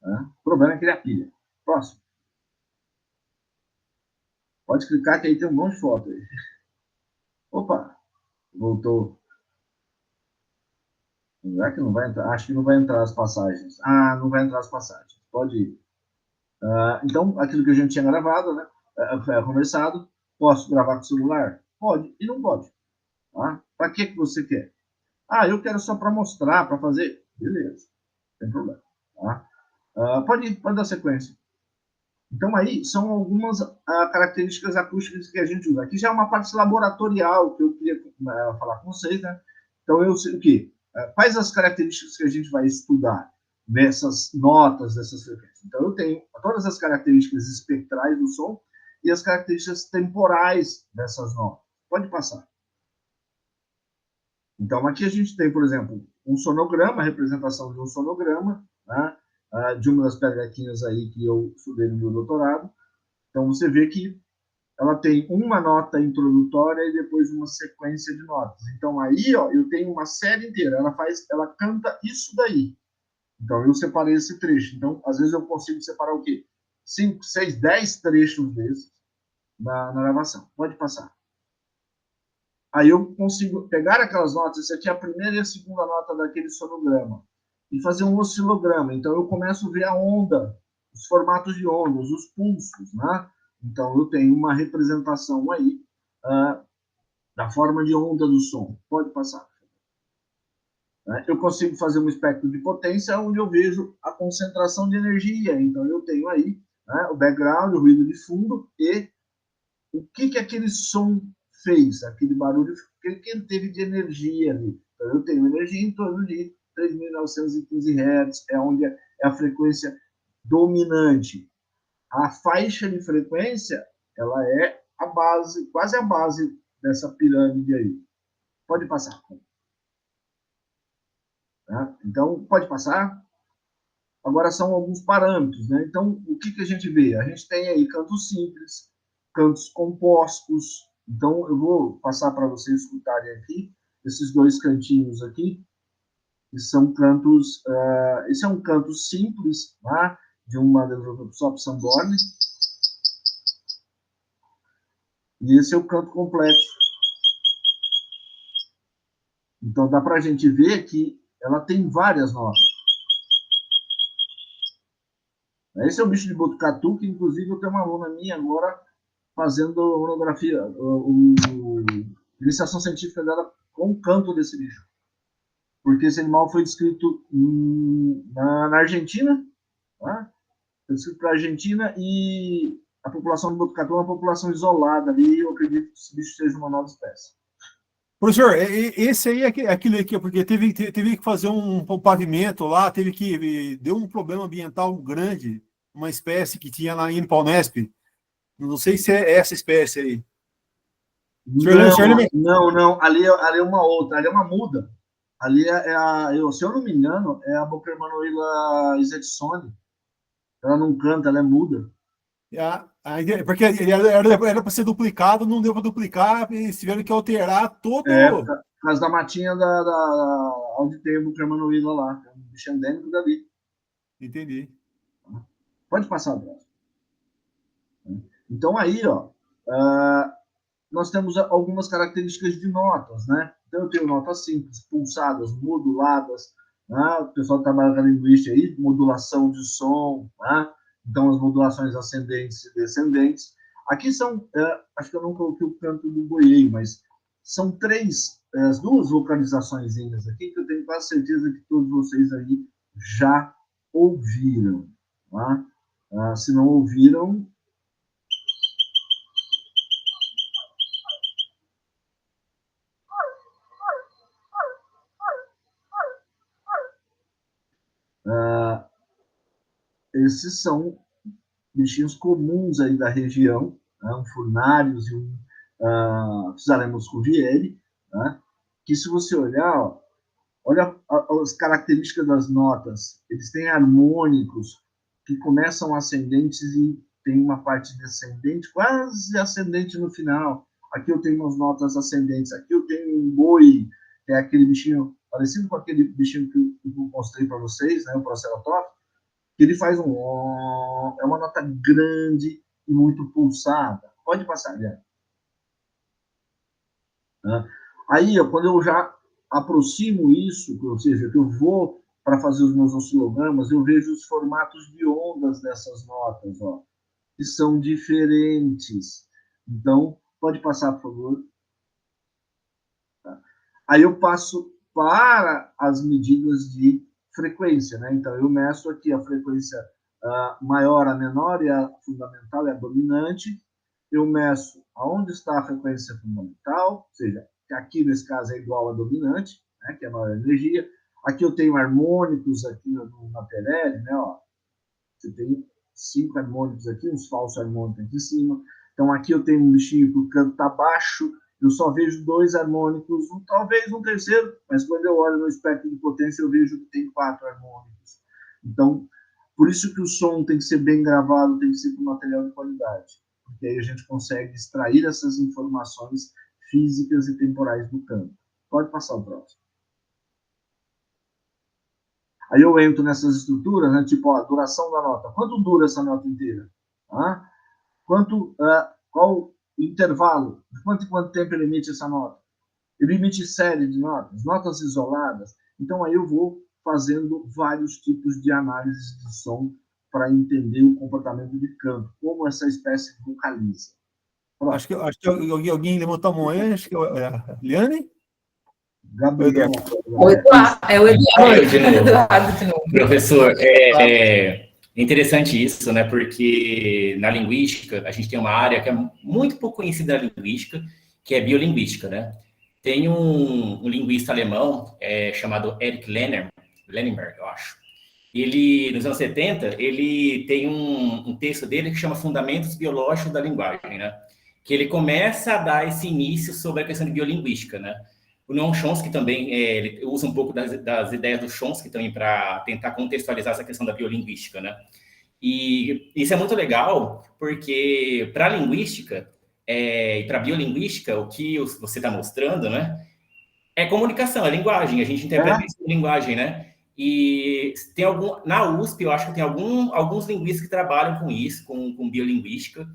Né? O problema é que ele é pilha. Próximo. Pode clicar que aí tem um monte de foto aí. Opa, voltou. Será que não vai entrar? Acho que não vai entrar as passagens. Não vai entrar as passagens. Pode ir. Então, aquilo que a gente tinha gravado, né? Conversado, posso gravar com o celular? Pode e não pode. Tá? Para que você quer? Eu quero só para mostrar, para fazer. Beleza, não tem problema. Tá? Pode dar sequência. Então, aí são algumas características acústicas que a gente usa. Aqui já é uma parte laboratorial que eu queria falar com vocês, né? Então, eu sei o quê? Quais as características que a gente vai estudar nessas notas, dessas frequências? Então, eu tenho todas as características espectrais do som e as características temporais dessas notas. Pode passar. Então, aqui a gente tem, por exemplo, um sonograma, a representação de um sonograma, né? De uma das pegaquinhas aí que eu estudei no meu doutorado. Então, você vê que ela tem uma nota introdutória e depois uma sequência de notas. Então, aí, eu tenho uma série inteira. Ela canta isso daí. Então, eu separei esse trecho. Então, às vezes eu consigo separar o quê? 5, 6, 10 trechos desses na gravação. Pode passar. Aí eu consigo pegar aquelas notas, essa aqui é a primeira e a segunda nota daquele sonograma, e fazer um oscilograma. Então, eu começo a ver a onda, os formatos de ondas, os pulsos, né? Então, eu tenho uma representação aí da forma de onda do som. Pode passar. Eu consigo fazer um espectro de potência onde eu vejo a concentração de energia. Então, eu tenho aí o background, o ruído de fundo e o que aquele som fez, aquele barulho, o que ele teve de energia ali. Então, eu tenho energia em torno de 3.915 Hz, onde é a frequência dominante. A faixa de frequência, ela é a base, quase a base dessa pirâmide aí. Pode passar. Tá? Então, pode passar. Agora, são alguns parâmetros, né? Então, o que a gente vê? A gente tem aí cantos simples, cantos compostos. Então, eu vou passar para vocês escutarem aqui esses dois cantinhos aqui, que são cantos... esse é um canto simples, tá? De uma Sop Sanborn. E esse é o canto complexo. Então, dá para a gente ver que ela tem várias notas. Esse é o bicho de Botucatu, que inclusive eu tenho uma aluna minha agora fazendo monografia, iniciação científica dela com o canto desse bicho. Porque esse animal foi descrito na Argentina, tá? Foi descrito para a Argentina e a população de Botucatu é uma população isolada ali, e eu acredito que esse bicho seja uma nova espécie. Professor, esse aí é aquele aqui, porque teve que fazer um pavimento lá, deu um problema ambiental grande, uma espécie que tinha lá em Paunesp. Não sei se é essa espécie aí. Não, ali é uma outra, ali é uma muda. Ali se eu não me engano, é a Boquermanoila Isetsoni. Ela não canta, ela é muda. Porque era para ser duplicado, não deu para duplicar, eles tiveram que alterar todo... Por causa da matinha onde tem o Boquermanoila lá, é um bicho endêmico dali. Entendi. Pode passar, Bruno. Então, aí, nós temos algumas características de notas, né? Então, eu tenho notas simples, pulsadas, moduladas, né? O pessoal trabalha com a linguística aí, modulação de som, né? Então, as modulações ascendentes e descendentes. Aqui são, acho que eu não coloquei o canto do boieiro, mas são as duas vocalizações aqui que eu tenho quase certeza que todos vocês aí já ouviram. Tá? Se não ouviram, esses são bichinhos comuns aí da região, né? Um furnários e um Physalemmus cuvieri, né? Que se você olhar, ó, olha as características das notas, eles têm harmônicos que começam ascendentes e tem uma parte descendente, quase ascendente no final. Aqui eu tenho umas notas ascendentes, aqui eu tenho um boi, que é aquele bichinho parecido com aquele bichinho que eu mostrei para vocês, né, o Proceratopsis, que ele faz é uma nota grande e muito pulsada. Pode passar, Guilherme. Aí, quando eu já aproximo isso, ou seja, que eu vou para fazer os meus oscilogramas, eu vejo os formatos de ondas dessas notas, ó, que são diferentes. Então, pode passar, por favor. Tá. Aí eu passo para as medidas de frequência, né? Então, eu meço aqui a frequência maior, a menor, e a fundamental e a dominante. Eu meço aonde está a frequência fundamental, ou seja, que aqui nesse caso é igual a dominante, né, que é a maior energia. Aqui eu tenho harmônicos aqui na Perelle, né, ó. Você tem 5 harmônicos aqui, uns falsos harmônicos aqui em cima. Então aqui eu tenho um bichinho que o canto está baixo, eu só vejo 2 harmônicos, talvez um terceiro, mas quando eu olho no espectro de potência eu vejo que tem 4 harmônicos. Então, por isso que o som tem que ser bem gravado, tem que ser com material de qualidade, porque aí a gente consegue extrair essas informações físicas e temporais do campo. Pode passar o próximo. Aí eu entro nessas estruturas, né, tipo, a duração da nota. Quanto dura essa nota inteira? Qual o intervalo? De quanto em quanto tempo ele emite essa nota? Ele emite série de notas, notas isoladas. Então, aí eu vou fazendo vários tipos de análises de som para entender o comportamento de canto, como essa espécie vocaliza. Acho que alguém levantou a mão aí, acho que é a Liane? Gabriel. É o Eduardo de novo. Professor, é interessante isso, né? Porque na linguística, a gente tem uma área que é muito pouco conhecida na linguística, que é biolinguística, né? Tem um linguista alemão chamado Erich Lennemer, eu acho. Ele, nos anos 70, ele tem um texto dele que chama Fundamentos Biológicos da Linguagem, né? Que ele começa a dar esse início sobre a questão de biolinguística, né? O Noam Chomsky também, ele usa um pouco das ideias do Chomsky também para tentar contextualizar essa questão da biolinguística, né? E isso é muito legal, porque para a linguística e para a biolinguística, o que você está mostrando, né? É comunicação, é linguagem, a gente interpreta isso como linguagem, né? E tem na USP, eu acho que tem alguns linguistas que trabalham com isso, com biolinguística.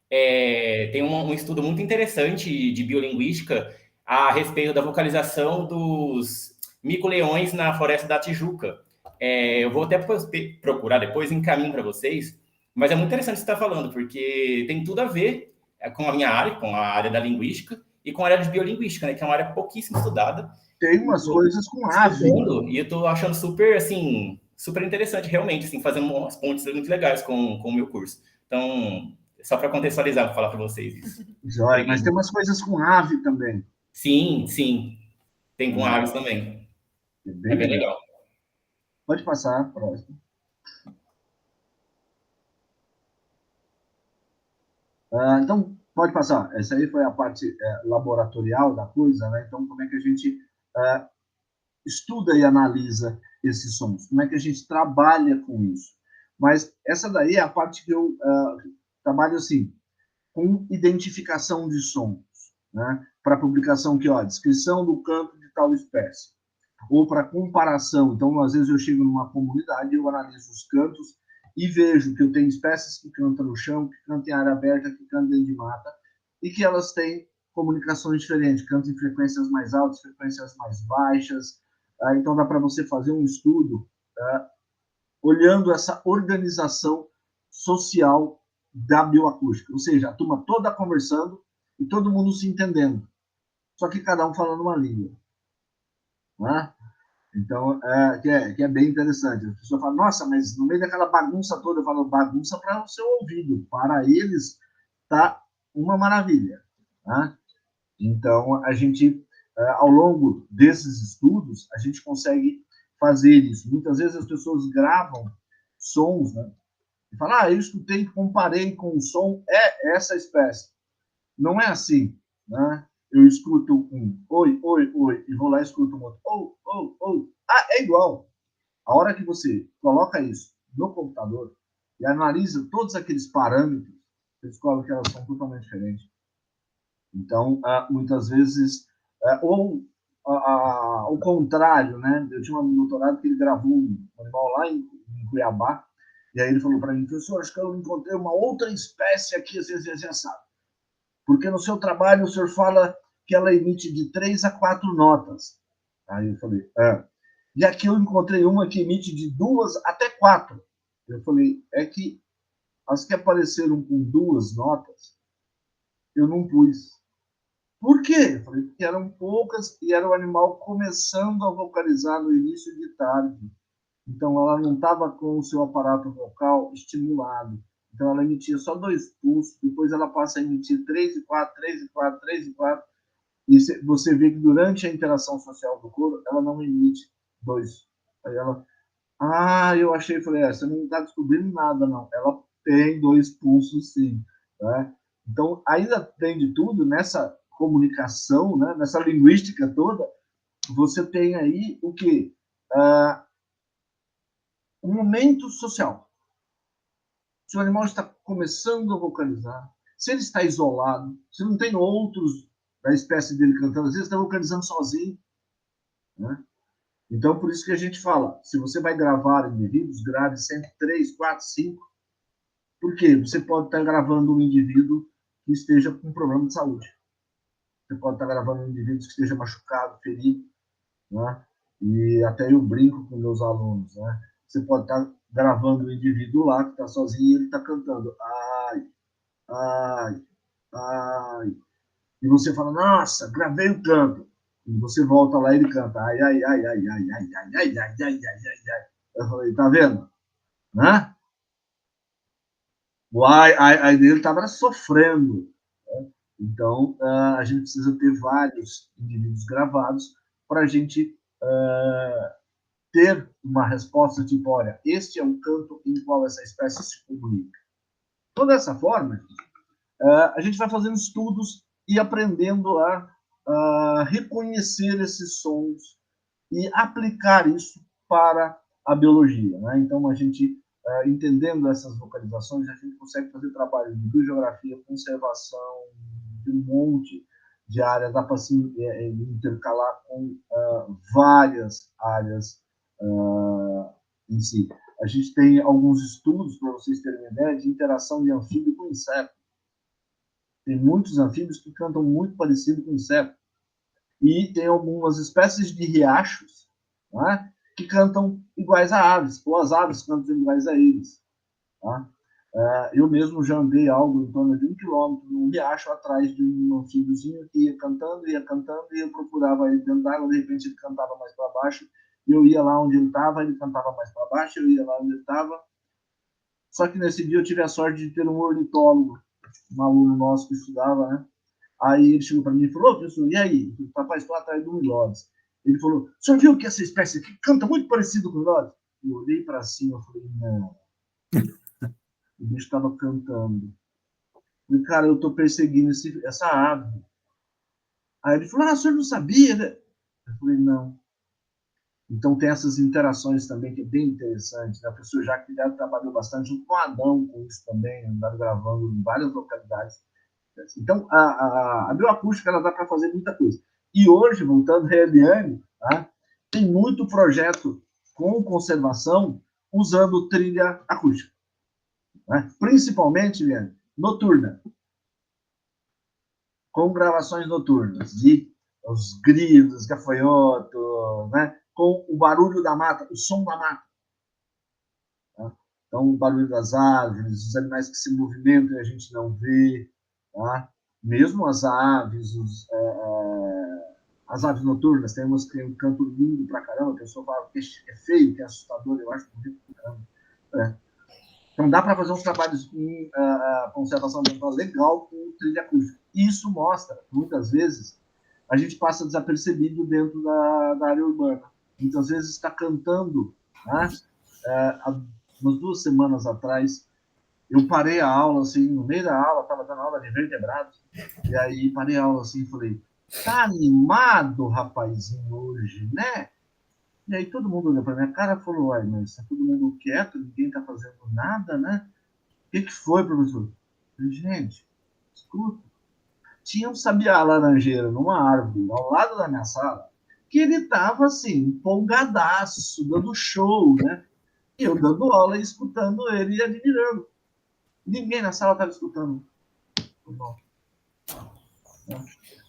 Tem um estudo muito interessante de biolinguística a respeito da vocalização dos mico-leões na Floresta da Tijuca. Eu vou até procurar depois, encaminho para vocês, mas é muito interessante o que você está falando, porque tem tudo a ver com a minha área, com a área da linguística, e com a área de biolinguística, né, que é uma área pouquíssimo estudada. Tem umas coisas com ave. E eu estou achando super interessante, realmente, assim, fazendo umas pontes muito legais com o meu curso. Então, só para contextualizar, vou falar para vocês isso. Jóia, mas tem umas coisas com ave também. Sim. Tem com aves também. É bem legal. Pode passar, próximo. Então, pode passar. Essa aí foi a parte laboratorial da coisa, né? Então, como é que a gente estuda e analisa esses sons? Como é que a gente trabalha com isso? Mas essa daí é a parte que eu trabalho assim, com identificação de sons, né? Para publicação aqui, ó, descrição do canto de tal espécie. Ou para comparação. Então, às vezes eu chego numa comunidade, eu analiso os cantos e vejo que eu tenho espécies que cantam no chão, que cantam em área aberta, que cantam dentro de mata, e que elas têm comunicações diferentes, cantam em frequências mais altas, frequências mais baixas. Então, dá para você fazer um estudo olhando essa organização social da bioacústica, ou seja, a turma toda conversando e todo mundo se entendendo, só que cada um falando uma língua. Né? Então, que é bem interessante. A pessoa fala, nossa, mas no meio daquela bagunça toda, eu falo, bagunça para o seu ouvido. Para eles, tá uma maravilha. Tá? Então, a gente, ao longo desses estudos, a gente consegue fazer isso. Muitas vezes as pessoas gravam sons, né? E falam, eu escutei, comparei com o som, essa espécie. Não é assim, né? Eu escuto um oi, oi, oi, e vou lá e escuto um outro é igual. A hora que você coloca isso no computador e analisa todos aqueles parâmetros, você descobre que elas são totalmente diferentes. Então, muitas vezes, ou o contrário, né? Eu tinha um doutorado que ele gravou um animal lá em Cuiabá, e aí ele falou para mim, professor, acho que eu encontrei uma outra espécie aqui, assim, sabe? Porque no seu trabalho o senhor fala que ela emite de 3 a 4 notas. Aí eu falei, E aqui eu encontrei uma que emite de 2 até 4. Eu falei, é que as que apareceram com 2 notas, eu não pus. Por quê? Eu falei, porque eram poucas e era o animal começando a vocalizar no início de tarde. Então, ela não estava com o seu aparato vocal estimulado. Então, ela emitia só 2 pulsos, depois ela passa a emitir 3 e 4, 3 e 4, 3 e 4. E você vê que durante a interação social do couro, ela não emite 2. Aí ela, eu achei, falei, você não está descobrindo nada, não. Ela tem 2 pulsos, sim. Né? Então, ainda tem de tudo nessa comunicação, né? Nessa linguística toda, você tem aí o quê? Um momento social. Se o animal está começando a vocalizar, se ele está isolado, se não tem outros da espécie dele cantando, às vezes está vocalizando sozinho. Né? Então, por isso que a gente fala, se você vai gravar indivíduos, grave sempre 3, 4, 5. Por quê? Você pode estar gravando um indivíduo que esteja com problema de saúde. Você pode estar gravando um indivíduo que esteja machucado, ferido. Né? E até eu brinco com meus alunos. Né? Você pode estar gravando um indivíduo lá que está sozinho e ele está cantando. Ai, ai, ai. E você fala, nossa, gravei o canto. E você volta lá e ele canta. Ai, ai, ai, ai, ai, ai, ai, ai, ai, ai, ai, ai. Eu falei, tá vendo? Né? O ai dele estava sofrendo. Né? Então, a gente precisa ter vários indivíduos gravados para a gente ter uma resposta tipo, olha, este é o canto em qual essa espécie se comunica. Então, dessa forma, a gente vai fazendo estudos e aprendendo a reconhecer esses sons e aplicar isso para a biologia. Né? Então, a gente, entendendo essas localizações, a gente consegue fazer trabalho de biogeografia, conservação, de um monte de áreas, dá para se intercalar com várias áreas em si. A gente tem alguns estudos, para vocês terem uma ideia, de interação de anfíbio com inseto. Tem muitos anfíbios que cantam muito parecido com inseto. E tem algumas espécies de riachos, né, que cantam iguais a aves, ou as aves cantam iguais a eles. Tá? Eu mesmo já andei algo em torno de 1 quilômetro num riacho atrás de um anfíbiozinho que ia cantando, e eu procurava ele dentro d'água, de repente ele cantava mais para baixo, e eu ia lá onde ele estava, ele cantava mais para baixo, eu ia lá onde ele estava. Só que nesse dia eu tive a sorte de ter um ornitólogo, um aluno nosso que estudava, né? Aí ele chegou para mim e falou, professor, e aí? O papai está atrás do Milores. Ele falou, o senhor viu que essa espécie aqui canta muito parecido com o Milores? Eu olhei para cima e falei, não. O bicho estava cantando. Eu falei, cara, eu estou perseguindo essa ave. Aí ele falou, o senhor não sabia, né? Eu falei, não. Então tem essas interações também que é bem interessante. Né? A professora Jaque trabalhou bastante junto com o Adão com isso também, andaram gravando em várias localidades. Então, a bioacústica ela dá para fazer muita coisa. E hoje, voltando a Eliane, tá? Tem muito projeto com conservação usando trilha acústica. Né? Principalmente, Eliane, noturna. Com gravações noturnas, de os grilos, gafanhotos, né? Com o barulho da mata, o som da mata. Tá? Então, o barulho das árvores, os animais que se movimentam e a gente não vê. Tá? Mesmo as aves, as aves noturnas, tem umas que tem um canto lindo pra caramba, a pessoa fala que é feio, que é assustador, eu acho bonito pra caramba. Então dá para fazer uns trabalhos com conservação ambiental legal com trilha acústica. Isso mostra, muitas vezes, a gente passa desapercebido dentro da área urbana. Muitas vezes está cantando, né? Umas 2 semanas atrás, eu parei a aula, assim, no meio da aula, estava dando aula de vertebrados, e aí parei a aula assim e falei, tá animado, rapazinho, hoje, né? E aí todo mundo olhou para minha cara e falou, uai, mas tá todo mundo quieto, ninguém tá fazendo nada, né? O que foi, professor? Eu falei, gente, escuta, tinha um sabiá laranjeira numa árvore ao lado da minha sala, que ele tava assim, empolgadaço, dando show, né? E eu dando aula e escutando ele e admirando. Ninguém na sala estava escutando.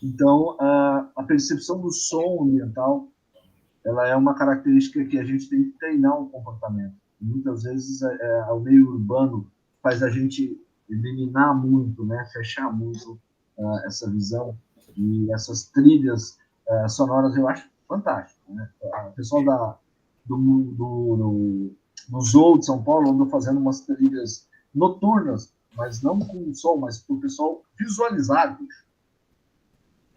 Então, a percepção do som ambiental, ela é uma característica que a gente tem que treinar o comportamento. Muitas vezes, o meio urbano faz a gente eliminar muito, né? Fechar muito essa visão. E essas trilhas sonoras eu acho fantástico, né? O pessoal do Zoo de São Paulo andou fazendo umas trilhas noturnas, mas não com som, mas para o pessoal visualizar.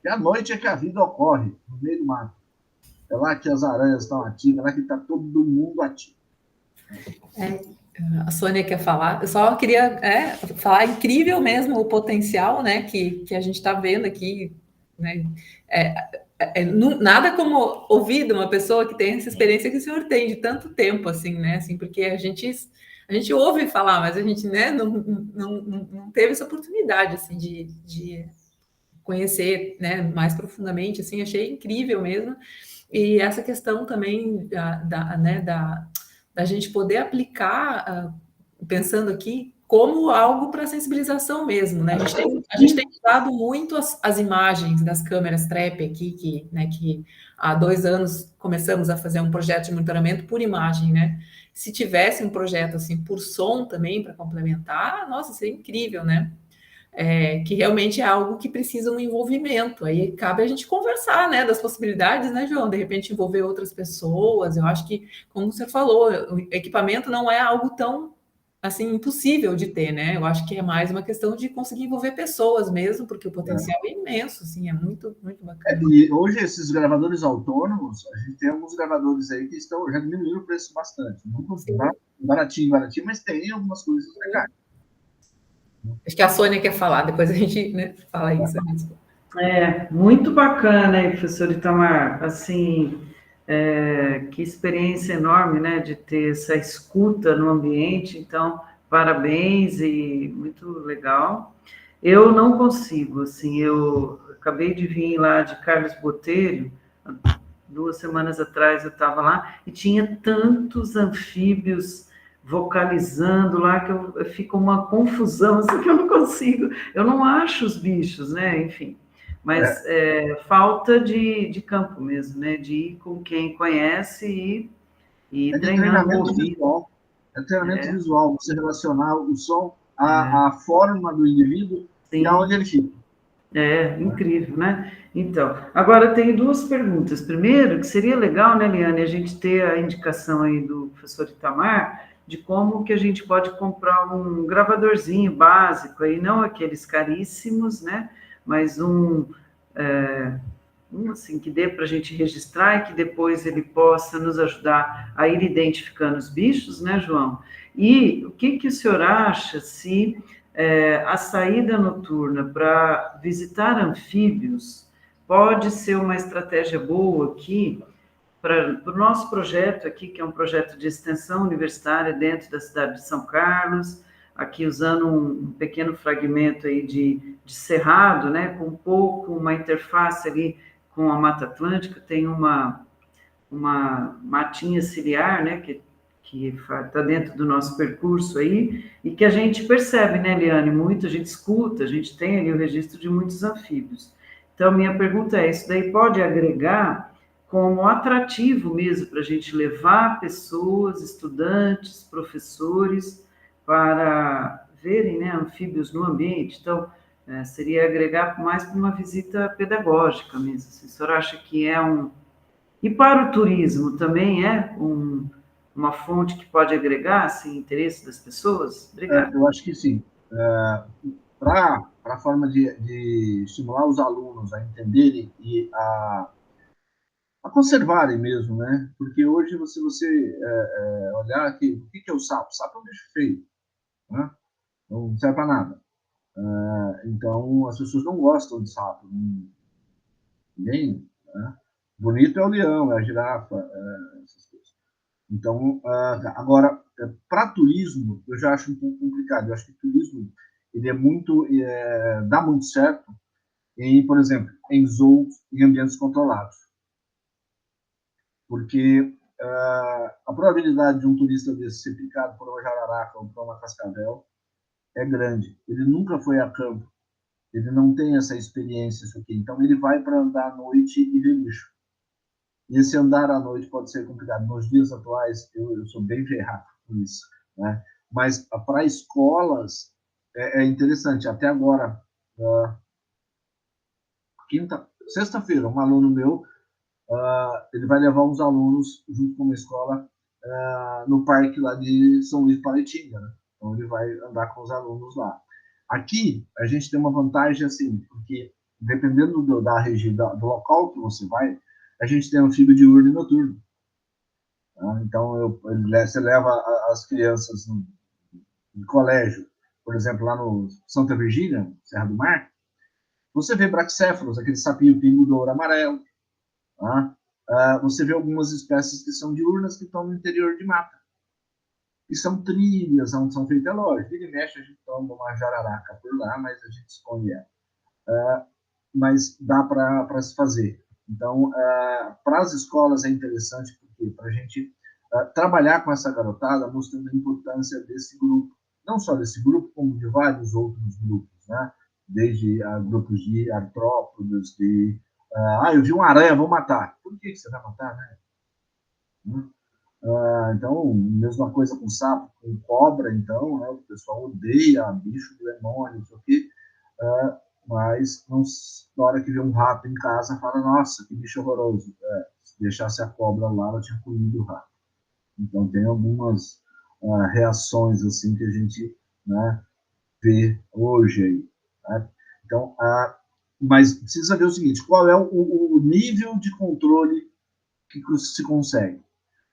E à noite é que a vida ocorre, no meio do mato. É lá que as aranhas estão ativas, é lá que está todo mundo ativo. A Sônia quer falar. Eu só queria falar, incrível mesmo o potencial, né, que a gente está vendo aqui, né? Nada como ouvir de uma pessoa que tem essa experiência que o senhor tem de tanto tempo, assim, né? Assim, porque a gente ouve falar, mas a gente, né, não teve essa oportunidade, assim, de conhecer, né, mais profundamente, assim, achei incrível mesmo. E essa questão também da gente poder aplicar, pensando aqui, como algo para sensibilização mesmo, né? A gente tem usado muito as imagens das câmeras TREP aqui, que há 2 anos começamos a fazer um projeto de monitoramento por imagem, né? Se tivesse um projeto assim por som também para complementar, nossa, seria incrível, né? Que realmente é algo que precisa um envolvimento. Aí cabe a gente conversar, né, das possibilidades, né, João? De repente envolver outras pessoas. Eu acho que, como você falou, o equipamento não é algo tão assim impossível de ter, né? Eu acho que é mais uma questão de conseguir envolver pessoas mesmo, porque o potencial é imenso, assim, é muito, muito bacana. E hoje esses gravadores autônomos, a gente tem alguns gravadores aí que já diminuíram o preço bastante. Não baratinho, mas tem algumas coisas legais. Acho que a Sônia quer falar, depois a gente, né, fala isso. Muito bacana aí, professor Itamar, assim, que experiência enorme, né, de ter essa escuta no ambiente, então, parabéns e muito legal. Eu não consigo, assim, eu acabei de vir lá de Carlos Botelho, 2 semanas atrás eu estava lá, e tinha tantos anfíbios vocalizando lá, que fica uma confusão, assim, que eu não consigo, eu não acho os bichos, né, enfim, mas falta de campo mesmo, né, de ir com quem conhece e treinando o ouvido. É treinamento visual, você relacionar o som à forma do indivíduo. Sim. E aonde ele fica. Incrível, né? Então, agora tem 2 perguntas. Primeiro, que seria legal, né, Liane, a gente ter a indicação aí do professor Itamar de como que a gente pode comprar um gravadorzinho básico aí, não aqueles caríssimos, né, mas assim, que dê para a gente registrar e que depois ele possa nos ajudar a ir identificando os bichos, né, João? E o que o senhor acha se a saída noturna para visitar anfíbios pode ser uma estratégia boa aqui para o nosso projeto aqui, que é um projeto de extensão universitária dentro da cidade de São Carlos, aqui usando um pequeno fragmento aí de cerrado, né, com uma interface ali com a Mata Atlântica, tem uma matinha ciliar, né, que está dentro do nosso percurso aí, e que a gente percebe, né, Liane, a gente escuta, a gente tem ali o registro de muitos anfíbios. Então, minha pergunta é, isso daí pode agregar como atrativo mesmo para a gente levar pessoas, estudantes, professores, para verem, né, anfíbios no ambiente? Então, seria agregar mais para uma visita pedagógica mesmo. Assim, o senhor acha que é um... E para o turismo também é uma fonte que pode agregar assim, interesse das pessoas? Obrigada. Eu acho que sim. Para a forma de estimular os alunos a entenderem e a conservarem mesmo, né? Porque hoje, se você olhar aqui, o que é o sapo? O sapo é um bicho feio, né? Não serve para nada. Então, as pessoas não gostam de sapo. Ninguém, né? Bonito é o leão, é a girafa, essas coisas. Então, agora, para turismo, eu já acho um pouco complicado. Eu acho que turismo ele é muito, dá muito certo por exemplo, em zoos e ambientes controlados. Porque a probabilidade de um turista desse ser picado por uma jararaca ou por uma cascavel é grande. Ele nunca foi a campo, ele não tem essa experiência, isso aqui. Então, ele vai para andar à noite e ver bicho. E esse andar à noite pode ser complicado. Nos dias atuais, eu sou bem ferrado com isso, né? Mas para escolas é interessante. Até agora, sexta-feira, um aluno meu, ele vai levar uns alunos junto com uma escola no parque lá de São Luís Paraitinga, né? Então ele vai andar com os alunos lá. Aqui a gente tem uma vantagem assim, porque dependendo da região, do local que você vai, a gente tem um filho diurno e noturno. Então você leva as crianças no colégio, por exemplo, lá no Santa Virgínia, Serra do Mar, você vê braquicéfalos, aquele sapinho pingo-douro amarelo. Você vê algumas espécies que são diurnas que estão no interior de mata. E são trilhas, são feitas, lógico. Vira e mexe, a gente toma uma jararaca por lá, mas a gente esconde ela. Mas dá para se fazer. Então, para as escolas é interessante, porque para a gente trabalhar com essa garotada, mostrando a importância desse grupo. Não só desse grupo, como de vários outros grupos, né? Desde grupos de artrópodes, eu vi uma aranha, vou matar. Por que você vai matar, né? Então, mesma coisa com sapo, com cobra, então, né? O pessoal odeia bicho do demônio, não sei o quê. Mas na hora que vê um rato em casa, fala, nossa, que bicho horroroso. Se deixasse a cobra lá, ela tinha comido o rato. Então, tem algumas reações assim que a gente, né, vê hoje aí. Né? Então, mas precisa ver o seguinte, qual é o nível de controle que se consegue.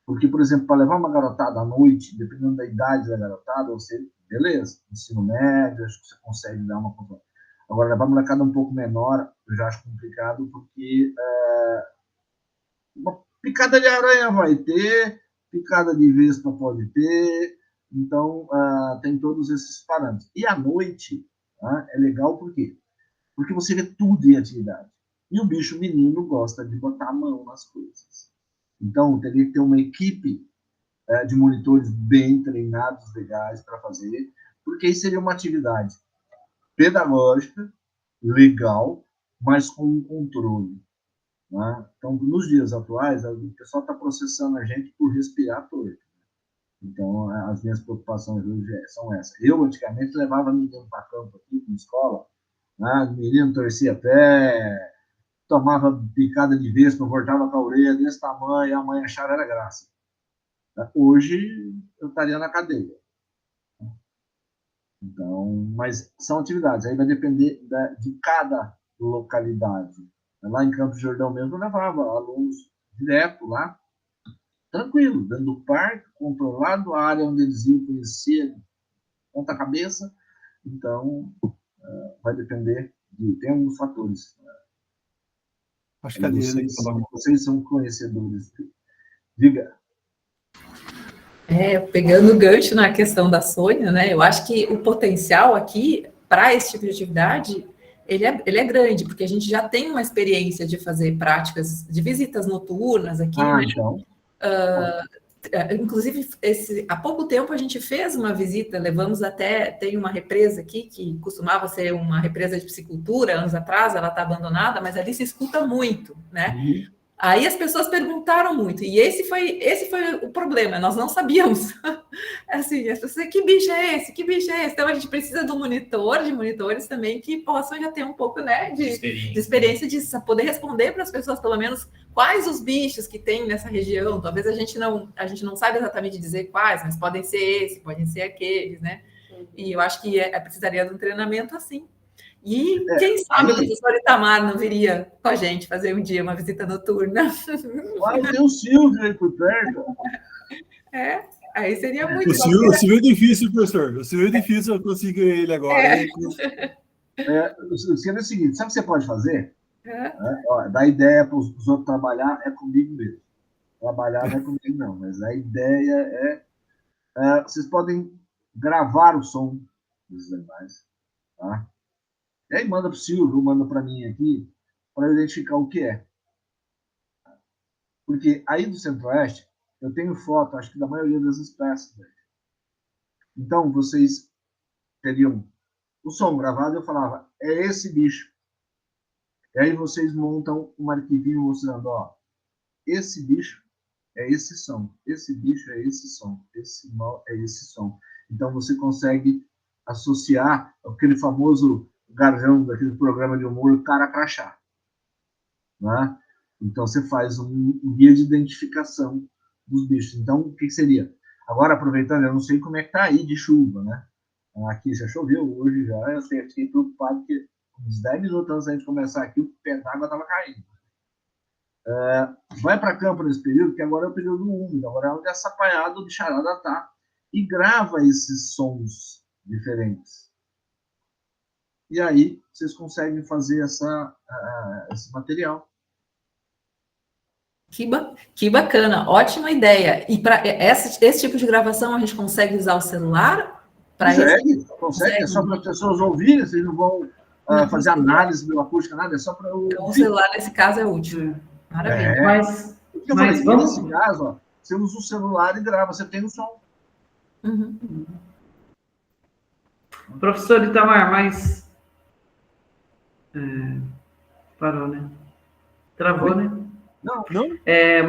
Porque, por exemplo, para levar uma garotada à noite, dependendo da idade da garotada, beleza, ensino médio, acho que você consegue dar uma controle. Agora, levar a molecada um pouco menor, eu já acho complicado, porque uma picada de aranha vai ter, picada de vespa pode ter, então tem todos esses parâmetros. E à noite é legal por quê? Porque você vê tudo em atividade. E o bicho menino gosta de botar a mão nas coisas. Então, teria que ter uma equipe de monitores bem treinados, legais para fazer, porque isso seria uma atividade pedagógica, legal, mas com um controle. Né? Então, nos dias atuais, o pessoal está processando a gente por respirar torto. Então, as minhas preocupações hoje são essas. Eu, antigamente, levava menino para campo aqui, na escola, né? O menino torcia pé, tomava picada de vespa, voltava com a orelha desse tamanho, e a mãe achava era graça. Hoje, eu estaria na cadeia. Então, mas são atividades, aí vai depender de cada localidade. Lá em Campos do Jordão mesmo, eu levava alunos direto lá, tranquilo, dentro do parque, controlado, a área onde eles iam conhecer ponta cabeça. Então, vai depender tem alguns fatores. Acho que vocês são conhecedores. Diga. Pegando o gancho na questão da Sônia, né? Eu acho que o potencial aqui para esse tipo de atividade ele é grande, porque a gente já tem uma experiência de fazer práticas de visitas noturnas aqui, né? Então. Inclusive, há pouco tempo a gente fez uma visita, levamos tem uma represa aqui, que costumava ser uma represa de piscicultura, anos atrás, ela está abandonada, mas ali se escuta muito, né? Aí as pessoas perguntaram muito, e esse foi o problema, nós não sabíamos. Assim, as pessoas, que bicho é esse? Que bicho é esse? Então a gente precisa de monitores também que possam já ter um pouco, né, de experiência de poder responder para as pessoas, pelo menos, quais os bichos que tem nessa região. Talvez a gente não saiba exatamente dizer quais, mas podem ser esse, podem ser aqueles, né? E eu acho que precisaria de um treinamento assim. E quem sabe o professor Itamar não viria com a gente fazer um dia uma visita noturna. Tem o Silvio aí por perto. Aí seria muito... O Silvio é difícil, professor. O Silvio é difícil eu conseguir ele agora. O esquema é o seguinte, sabe o que você pode fazer? Dar ideia para os outros trabalhar é comigo mesmo. Trabalhar não é comigo, não. Mas a ideia vocês podem gravar o som dos animais, tá? E aí manda para o Silvio, manda para mim aqui, para eu identificar o que é. Porque aí do Centro-Oeste, eu tenho foto, acho que da maioria das espécies. Então, vocês teriam o som gravado, eu falava, é esse bicho. E aí vocês montam um arquivinho mostrando, esse bicho é esse som, esse bicho é esse som, esse nó é esse som. Então, você consegue associar aquele famoso gargão daquele programa de humor, o cara crachá. Né? Então, você faz um guia de identificação dos bichos. Então, o que seria? Agora, aproveitando, eu não sei como é que está aí de chuva, né? Aqui já choveu, hoje já, eu fiquei preocupado, porque uns 10 minutos antes da gente começar aqui, o pé d'água estava caindo. Vai para campo nesse período, que agora é o período úmido, agora é onde essa paiada de charada está, e grava esses sons diferentes. E aí, vocês conseguem fazer esse material. Que bacana, ótima ideia. E para esse tipo de gravação, a gente consegue usar o celular? Consegue. É só para as pessoas ouvirem, vocês não vão fazer análise bioacústica, nada, é só para ouvir. Então, o celular, nesse caso, é útil. Maravilha. Mas vamos... Nesse caso, você usa o celular e grava, você tem o som. Uhum. Professor Itamar, mas... Parou, né? Travou, né? Não.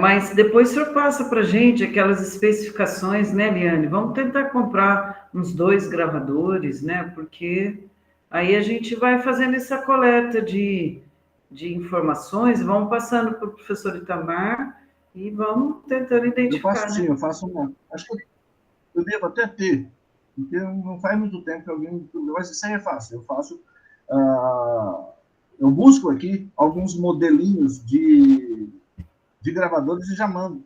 Mas depois o senhor passa para a gente aquelas especificações, né, Liane? Vamos tentar comprar uns 2 gravadores, né? Porque aí a gente vai fazendo essa coleta de informações, vamos passando para o professor Itamar e vamos tentando identificar. Eu faço sim, eu faço um. Acho que eu devo até ter, porque não faz muito tempo que alguém... Mas isso aí é fácil. Eu faço... eu busco aqui alguns modelinhos de gravadores e já mando.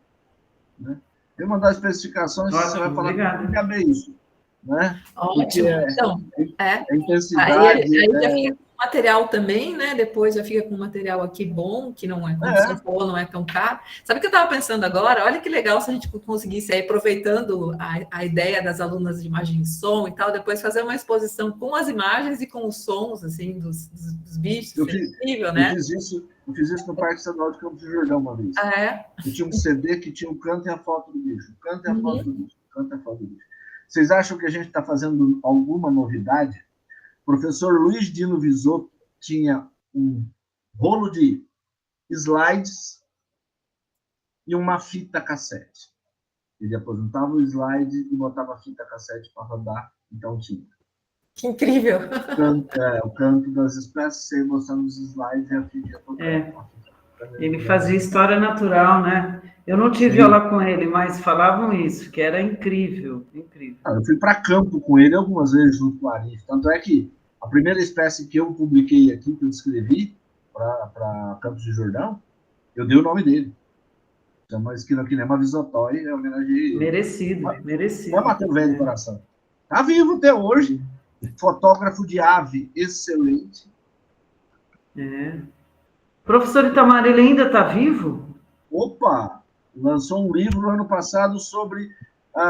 Né? Eu mandar as especificações, você vai falar que cabe isso. Né? Ótimo. Então, a intensidade... Aí já fica com material também, né? Depois já fica com material aqui bom, que não é, como você falou, não é tão caro. Sabe o que eu estava pensando agora? Olha que legal se a gente conseguisse, aí, aproveitando a ideia das alunas de imagem e som e tal, depois fazer uma exposição com as imagens e com os sons, assim, dos bichos. Incrível, né? Eu fiz isso no Parque Estadual de Campos do Jordão uma vez. Eu tinha um CD que tinha o canto e a foto do bicho. O canto e a foto do bicho. O canto e a foto do bicho. Vocês acham que a gente está fazendo alguma novidade? O professor Luiz Dino Visotto tinha um rolo de slides e uma fita cassete. Ele aposentava o slide e botava a fita cassete para rodar, então tinha. Que incrível! O canto das espécies, você mostrando os slides e a fita tocando. Ele fazia história natural, né? Eu não tive aula com ele, mas falavam isso, que era incrível, incrível. Eu fui para campo com ele algumas vezes junto com o Arif. Tanto é que a primeira espécie que eu publiquei aqui, que eu escrevi para Campos de Jordão, eu dei o nome dele. Chama Esquinoquinema visotói, eu homenageei ele. Merecido. Vai matar o velho coração. Está vivo até hoje. Fotógrafo de ave, excelente. Professor Itamar, ele ainda está vivo? Opa! Lançou um livro no ano passado sobre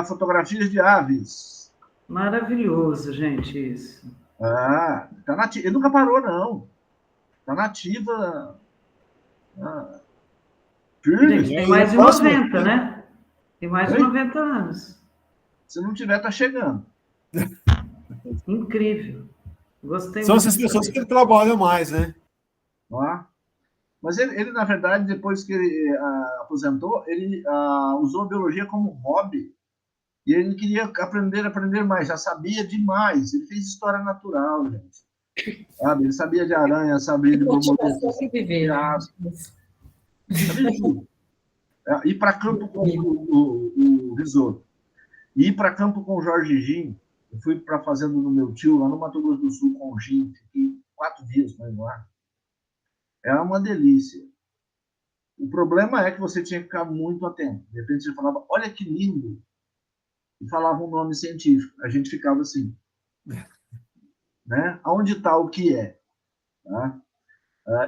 fotografias de aves. Maravilhoso, gente, isso. Tá nativa. Ele nunca parou, não. Está nativa. Gente, tem mais de 90, né? Tem mais de 90 anos. Se não tiver, está chegando. Incrível. Gostei São muito. essas pessoas que trabalham mais, né? Mas ele, na verdade, depois que ele aposentou, ele usou a biologia como hobby. E ele queria aprender mais, já sabia demais. Ele fez história natural, gente. Sabe? Ele sabia de aranha, sabia de borboletas, de aspas. Sabia de tudo. Ir para campo com o Risoto. Ir para campo com o Jorge Gin. Eu fui para a fazenda do meu tio, lá no Mato Grosso do Sul, com o Gin. Fiquei 4 dias com ele lá. Era uma delícia. O problema é que você tinha que ficar muito atento. De repente você falava, olha que lindo. E falava um nome científico. A gente ficava assim. Né? Aonde está o que é? Tá?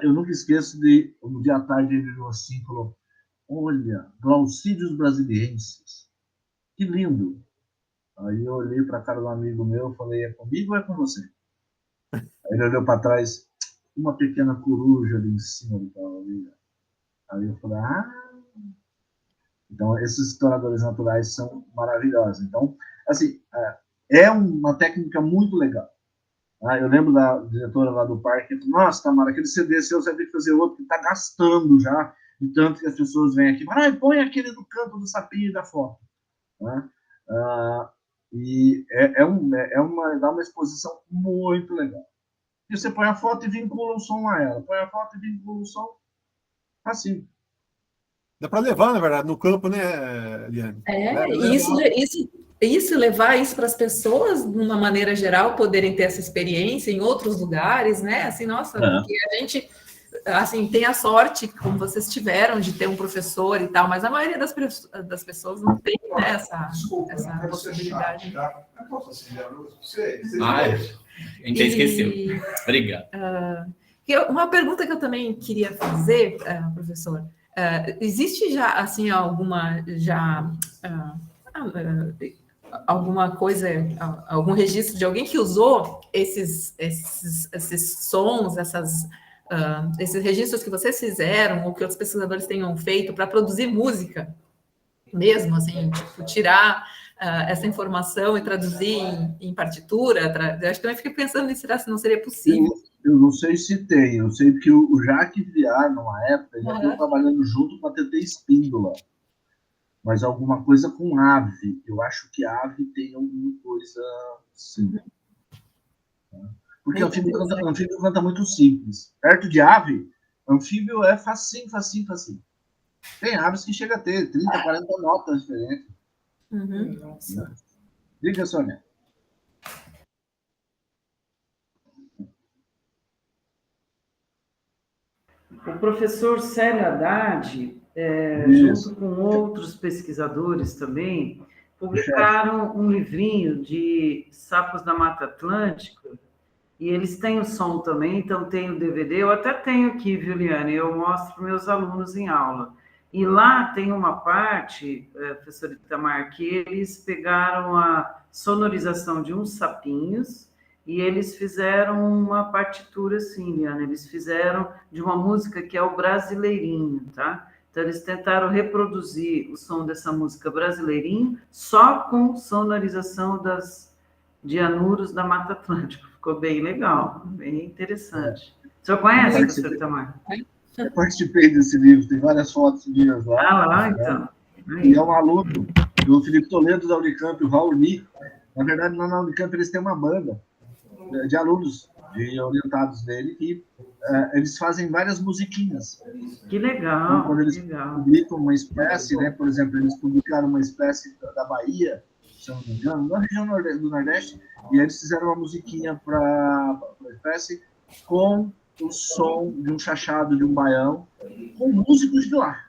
Eu nunca esqueço de, um dia à tarde, ele virou assim e falou, olha, Glaucídeos brasilienses. Que lindo. Aí eu olhei para a cara do amigo meu e falei, é comigo ou é com você? Aí ele olhou para trás, uma pequena coruja ali em cima do tal ali. Aí eu falei, Então, esses exploradores naturais são maravilhosos. Então, assim, é uma técnica muito legal. Eu lembro da diretora lá do parque, nossa, Tamara, aquele CD seu, você vai ter que fazer outro, que está gastando já, de tanto que as pessoas vêm aqui, põe aquele do canto do sapinho e da foto. E dá uma exposição muito legal. E você põe a foto e vincula o som a ela, põe a foto e vincula o som, assim. Dá para levar, na verdade, no campo, né, Eliane? Levar isso para as pessoas, de uma maneira geral, poderem ter essa experiência em outros lugares, né? Assim, nossa, porque a gente, assim, tem a sorte, como vocês tiveram, de ter um professor e tal, mas a maioria das pessoas não tem, né, essa possibilidade. A gente esqueceu. Obrigado. Uma pergunta que eu também queria fazer, professor, existe já, assim, alguma coisa, algum registro de alguém que usou esses sons, esses registros que vocês fizeram, ou que outros pesquisadores tenham feito para produzir música mesmo, assim, tipo, tirar essa informação e traduzir em partitura? Eu acho que eu fiquei pensando nisso, será que não seria possível? Eu não sei se tem, eu sei que o Jacques Viard, numa época, ele estava trabalhando junto com a TT Espíndola, mas alguma coisa com ave. Eu acho que ave tem alguma coisa assim. Porque anfíbio canta muito simples. Perto de ave, anfíbio é facinho. Tem aves que chegam a ter 30, 40 notas diferentes. Nossa. Diga, Sônia. O professor Célio Haddad, junto com outros pesquisadores também, publicaram um livrinho de sapos da Mata Atlântica, e eles têm o som também, então tem o DVD, eu até tenho aqui, viu, Liane? Eu mostro para meus alunos em aula. E lá tem uma parte, professor Itamar, que eles pegaram a sonorização de uns sapinhos, e eles fizeram uma partitura assim, Liana, eles fizeram de uma música que é o Brasileirinho, tá? Então, eles tentaram reproduzir o som dessa música Brasileirinho só com sonorização de anuros da Mata Atlântica. Ficou bem legal, bem interessante. O senhor conhece, professor Itamar? Eu participei desse livro, tem várias fotos minhas lá. Então. E é um aluno do Felipe Toledo da Unicamp, o Raoni. Na verdade, na Unicamp eles têm uma banda de alunos, de orientados dele, e eles fazem várias musiquinhas. Que legal. Então, quando eles publicam uma espécie, né, por exemplo, eles publicaram uma espécie da Bahia, se eu não me engano, na região do Nordeste, e eles fizeram uma musiquinha para a espécie com o som de um chachado de um baião, com músicos de lá.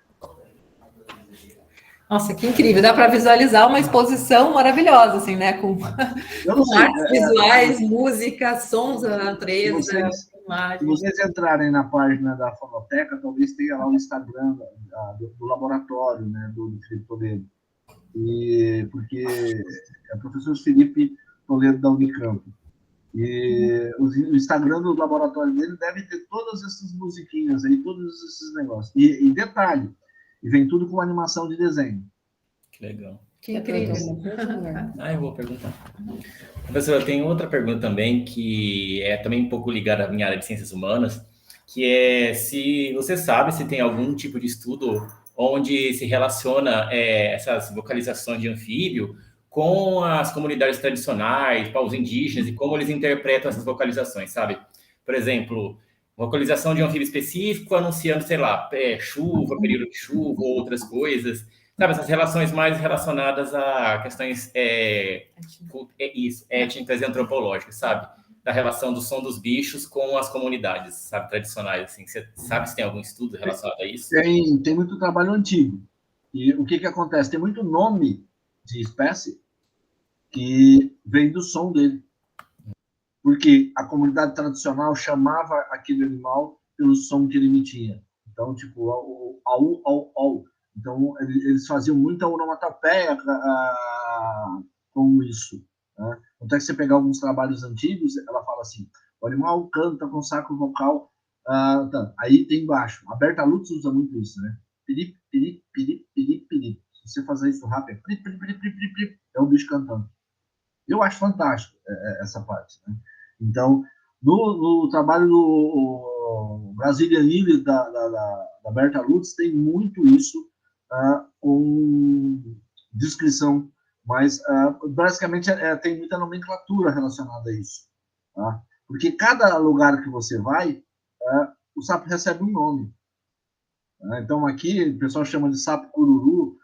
Nossa, que incrível! Dá para visualizar uma exposição maravilhosa, assim, né? Com artes visuais, música, sons da natureza, imagens. Se vocês entrarem na página da Fonoteca, talvez tenha lá o Instagram do laboratório, né, do Felipe Toledo. Porque é o professor Felipe Toledo da Unicamp. E o Instagram do laboratório dele deve ter todas essas musiquinhas aí, todos esses negócios. E detalhe, e vem tudo com animação de desenho. Que legal. Que incrível. Eu vou perguntar. Professor, eu tenho outra pergunta também, que é também um pouco ligada à minha área de ciências humanas. que é se você sabe se tem algum tipo de estudo onde se relaciona essas vocalizações de anfíbio com as comunidades tradicionais, povos indígenas, e como eles interpretam essas vocalizações, sabe? Por exemplo, vocalização de um anfíbio específico anunciando, sei lá, chuva, período de chuva, ou outras coisas. Sabe, essas relações mais relacionadas a questões étnicas e antropológicas, sabe? Da relação do som dos bichos com as comunidades, sabe, tradicionais, assim. Você sabe se tem algum estudo relacionado a isso? Tem muito trabalho antigo. E o que acontece? Tem muito nome de espécie que vem do som dele. Porque a comunidade tradicional chamava aquele animal pelo som que ele emitia. Então, tipo, au, au, au. Então, eles faziam muita onomatopeia com isso. Né? Até que você pegar alguns trabalhos antigos, ela fala assim, o animal canta com saco vocal. Tá. Aí tem embaixo. A Berta Lutz usa muito isso, né? Pirip, pirip, pirip, pirip, pirip. Se você fazer isso rápido, pirip, pirip, pirip, pirip, pirip, é o bicho cantando. Eu acho fantástico essa parte. Né? Então, no trabalho do Brazilian English da Berta Lutz, tem muito isso com descrição, mas basicamente tem muita nomenclatura relacionada a isso. Tá? Porque cada lugar que você vai, o sapo recebe um nome. Tá? Então, aqui, o pessoal chama de sapo cururu.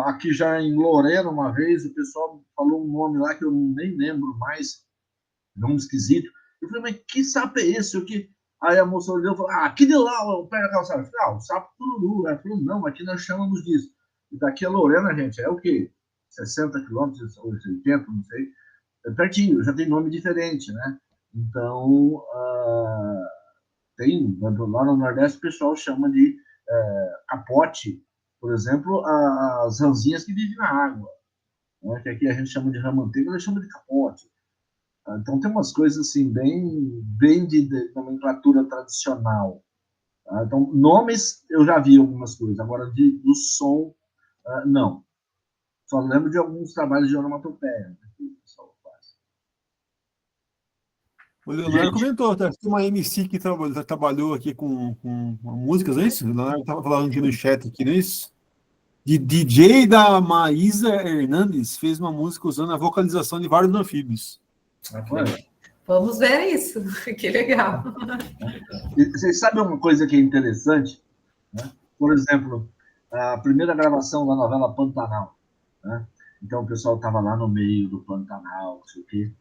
Aqui já em Lorena, uma vez, o pessoal falou um nome lá que eu nem lembro mais, nome esquisito. Eu falei, mas que sapo é esse? Aí a moça olhou e falou, aqui de lá, pega a calçada. Eu falei, o sapo cururu. Ela falou, não, aqui nós chamamos disso. E daqui a Lorena, gente, é o quê? 60 quilômetros, 80, não sei. É pertinho, já tem nome diferente, né? Então, tem, lá no Nordeste, o pessoal chama de capote, por exemplo, as rãzinhas que vivem na água, né? Que aqui a gente chama de rã-manteiga, eles chamam de capote. Então tem umas coisas assim, bem de nomenclatura tradicional. Então, nomes eu já vi algumas coisas, agora do som, não. Só lembro de alguns trabalhos de onomatopeia, né, que o pessoal faz. O Leonardo comentou, tá? Tem uma MC que trabalhou aqui com músicas, não é isso? O Leonardo estava falando aqui no chat, aqui, não é isso? De DJ da Maísa Hernandes fez uma música usando a vocalização de vários anfíbios. Vamos ver isso, que legal. Vocês sabem uma coisa que é interessante? Né? Por exemplo, a primeira gravação da novela Pantanal. Né? Então o pessoal estava lá no meio do Pantanal, não sei o quê,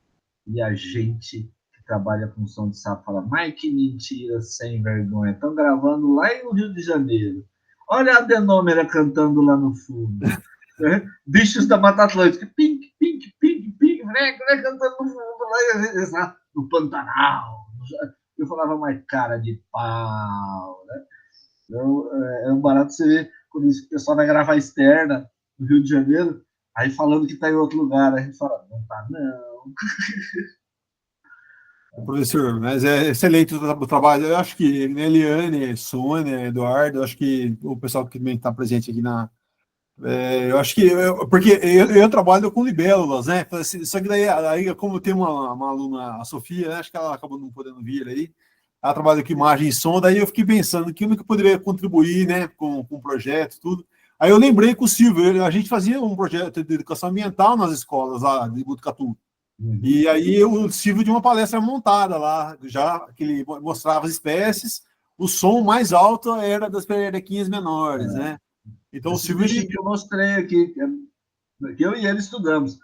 e a gente que trabalha com som de sapo fala, mas que mentira, sem vergonha, estão gravando lá no Rio de Janeiro. Olha a Denômera cantando lá no fundo. Né? Bichos da Mata Atlântica, pink, pink, pink, pink, né? Cantando no fundo, lá no Pantanal. Eu falava, mas cara de pau, né? Então, é um barato você ver quando o pessoal vai gravar externa no Rio de Janeiro, aí falando que está em outro lugar, a gente fala, não tá, não. Professor, mas é excelente o trabalho. Eu acho que Eliane, Sônia, Eduardo, eu acho que o pessoal que também está presente aqui eu acho que... porque eu trabalho com libélulas, né? Só que daí como tem uma aluna, a Sofia, né? Acho que ela acabou não podendo vir aí, ela trabalha com imagem e som, daí eu fiquei pensando que eu poderia contribuir, né? Com o projeto, tudo. Aí eu lembrei com o Silvio, a gente fazia um projeto de educação ambiental nas escolas lá de Botucatu. E aí o Silvio tinha uma palestra montada lá, já que ele mostrava as espécies, o som mais alto era das pererequinhas menores, né? Então o Silvio... que eu mostrei aqui, que eu e ele estudamos.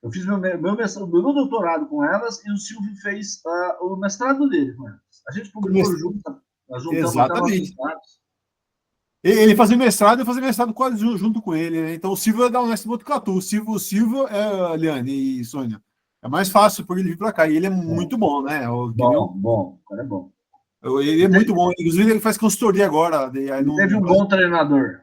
Eu fiz meu doutorado com elas e o Silvio fez o mestrado dele com elas. A gente publicou junto, nós juntamos exatamente. Ele fazia mestrado, eu fazia mestrado quase junto com ele, né? Então o Silvio é da Unesp Botucatu. O Silvio é Liane e Sônia. É mais fácil por ele vir para cá. E ele é muito bom, né? Bom, o cara é bom. Ele é muito bom. Inclusive, ele faz consultoria agora. Teve um bom treinador.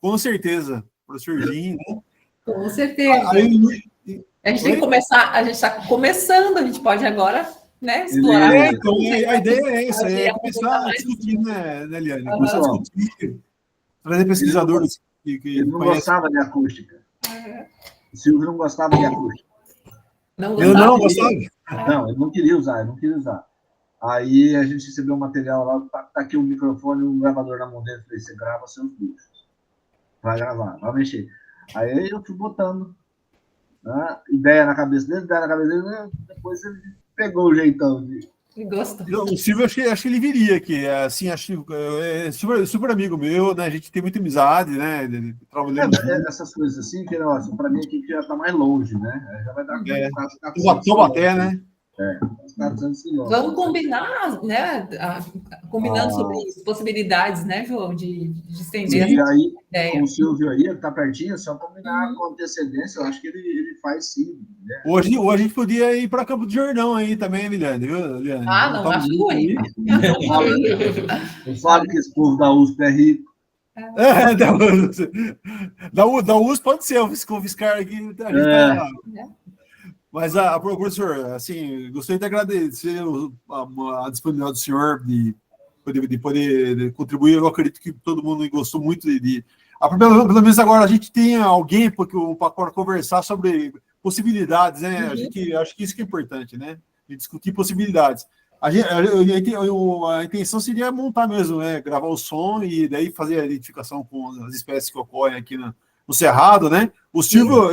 Com certeza. Professor Jim, né? Com certeza. A gente tem que começar, a gente está começando, a gente pode agora, né, explorar. Então, a ideia é essa, começar a discutir, né, Eliane? Começar a discutir, trazer pesquisadores que ele não gostava de acústica. O Silvio não gostava de acústica. Não gostava? Não, ele não queria usar, Aí a gente recebeu um material lá, tá aqui o microfone e um gravador na mão dele. Falei, você grava seus bichos. Vai gravar, vai mexer. Aí eu fui botando, né, ideia na cabeça dele, né, depois ele pegou o jeitão de... Gosto. O Silvio, acho que ele viria aqui, assim, acho é super amigo meu, né? A gente tem muita amizade, né? Essas coisas assim, que para mim aqui já está mais longe, né? Já vai dar quase 400 Taubaté, né? Quase 400 quilômetros. Vamos combinar, né? Combinando sobre possibilidades, né, João, de estender essa ideia. Com o Silvio aí, ele está pertinho, é só combinar com antecedência, eu acho que ele faz sim. Né? Hoje a gente podia ir para Campo do Jordão aí também, Miliane, viu, Miliane? Não acho ruim. Eu falo que esse povo da USP é rico. Da USP pode ser, o Viscar aqui, a gente tá... Mas, professor, assim, gostaria de agradecer a disponibilidade do senhor de poder contribuir. Eu acredito que todo mundo gostou muito pelo menos agora a gente tem alguém para conversar sobre possibilidades, né? Acho que isso que é importante, né? De discutir possibilidades. A intenção seria montar mesmo, né? Gravar o som e daí fazer a identificação com as espécies que ocorrem aqui no Cerrado, né? O Silvio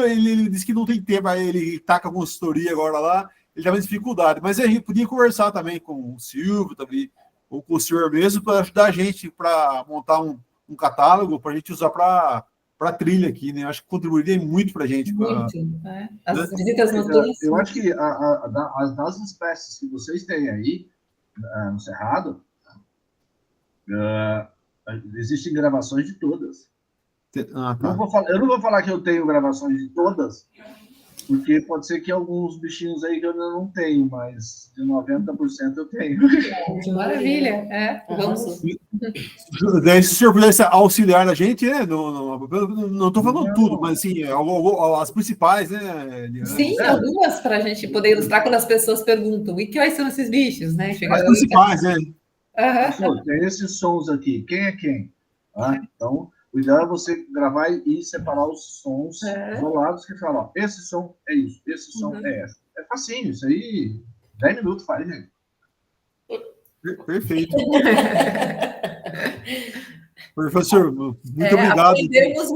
ele disse que não tem tempo, ele está com a consultoria agora lá, ele tem mais dificuldade, mas a gente podia conversar também com o Silvio, também, ou com o senhor mesmo, para ajudar a gente para montar um catálogo para a gente usar para trilha aqui, né? Acho que contribuiria muito para a gente. Muito, né? As visitas noturnas. Eu acho que das espécies que vocês têm aí no Cerrado, existem gravações de todas. Tá. Eu não vou falar que eu tenho gravações de todas, porque pode ser que alguns bichinhos aí que eu ainda não tenho, mas de 90% eu tenho. Maravilha, vamos. Daí, se o senhor pudesse auxiliar a gente, né? Não estou falando tudo, mas assim, as principais, né? Sim, algumas para a gente poder ilustrar quando as pessoas perguntam: e quais são esses bichos, né? As principais, né? Tem esses sons aqui, quem é quem? Então, o ideal é você gravar e separar os sons isolados que falam, ó, esse som é isso, esse som é essa. É facinho, isso aí, 10 minutos faz, gente. Perfeito. Professor, muito obrigado. Aprendemos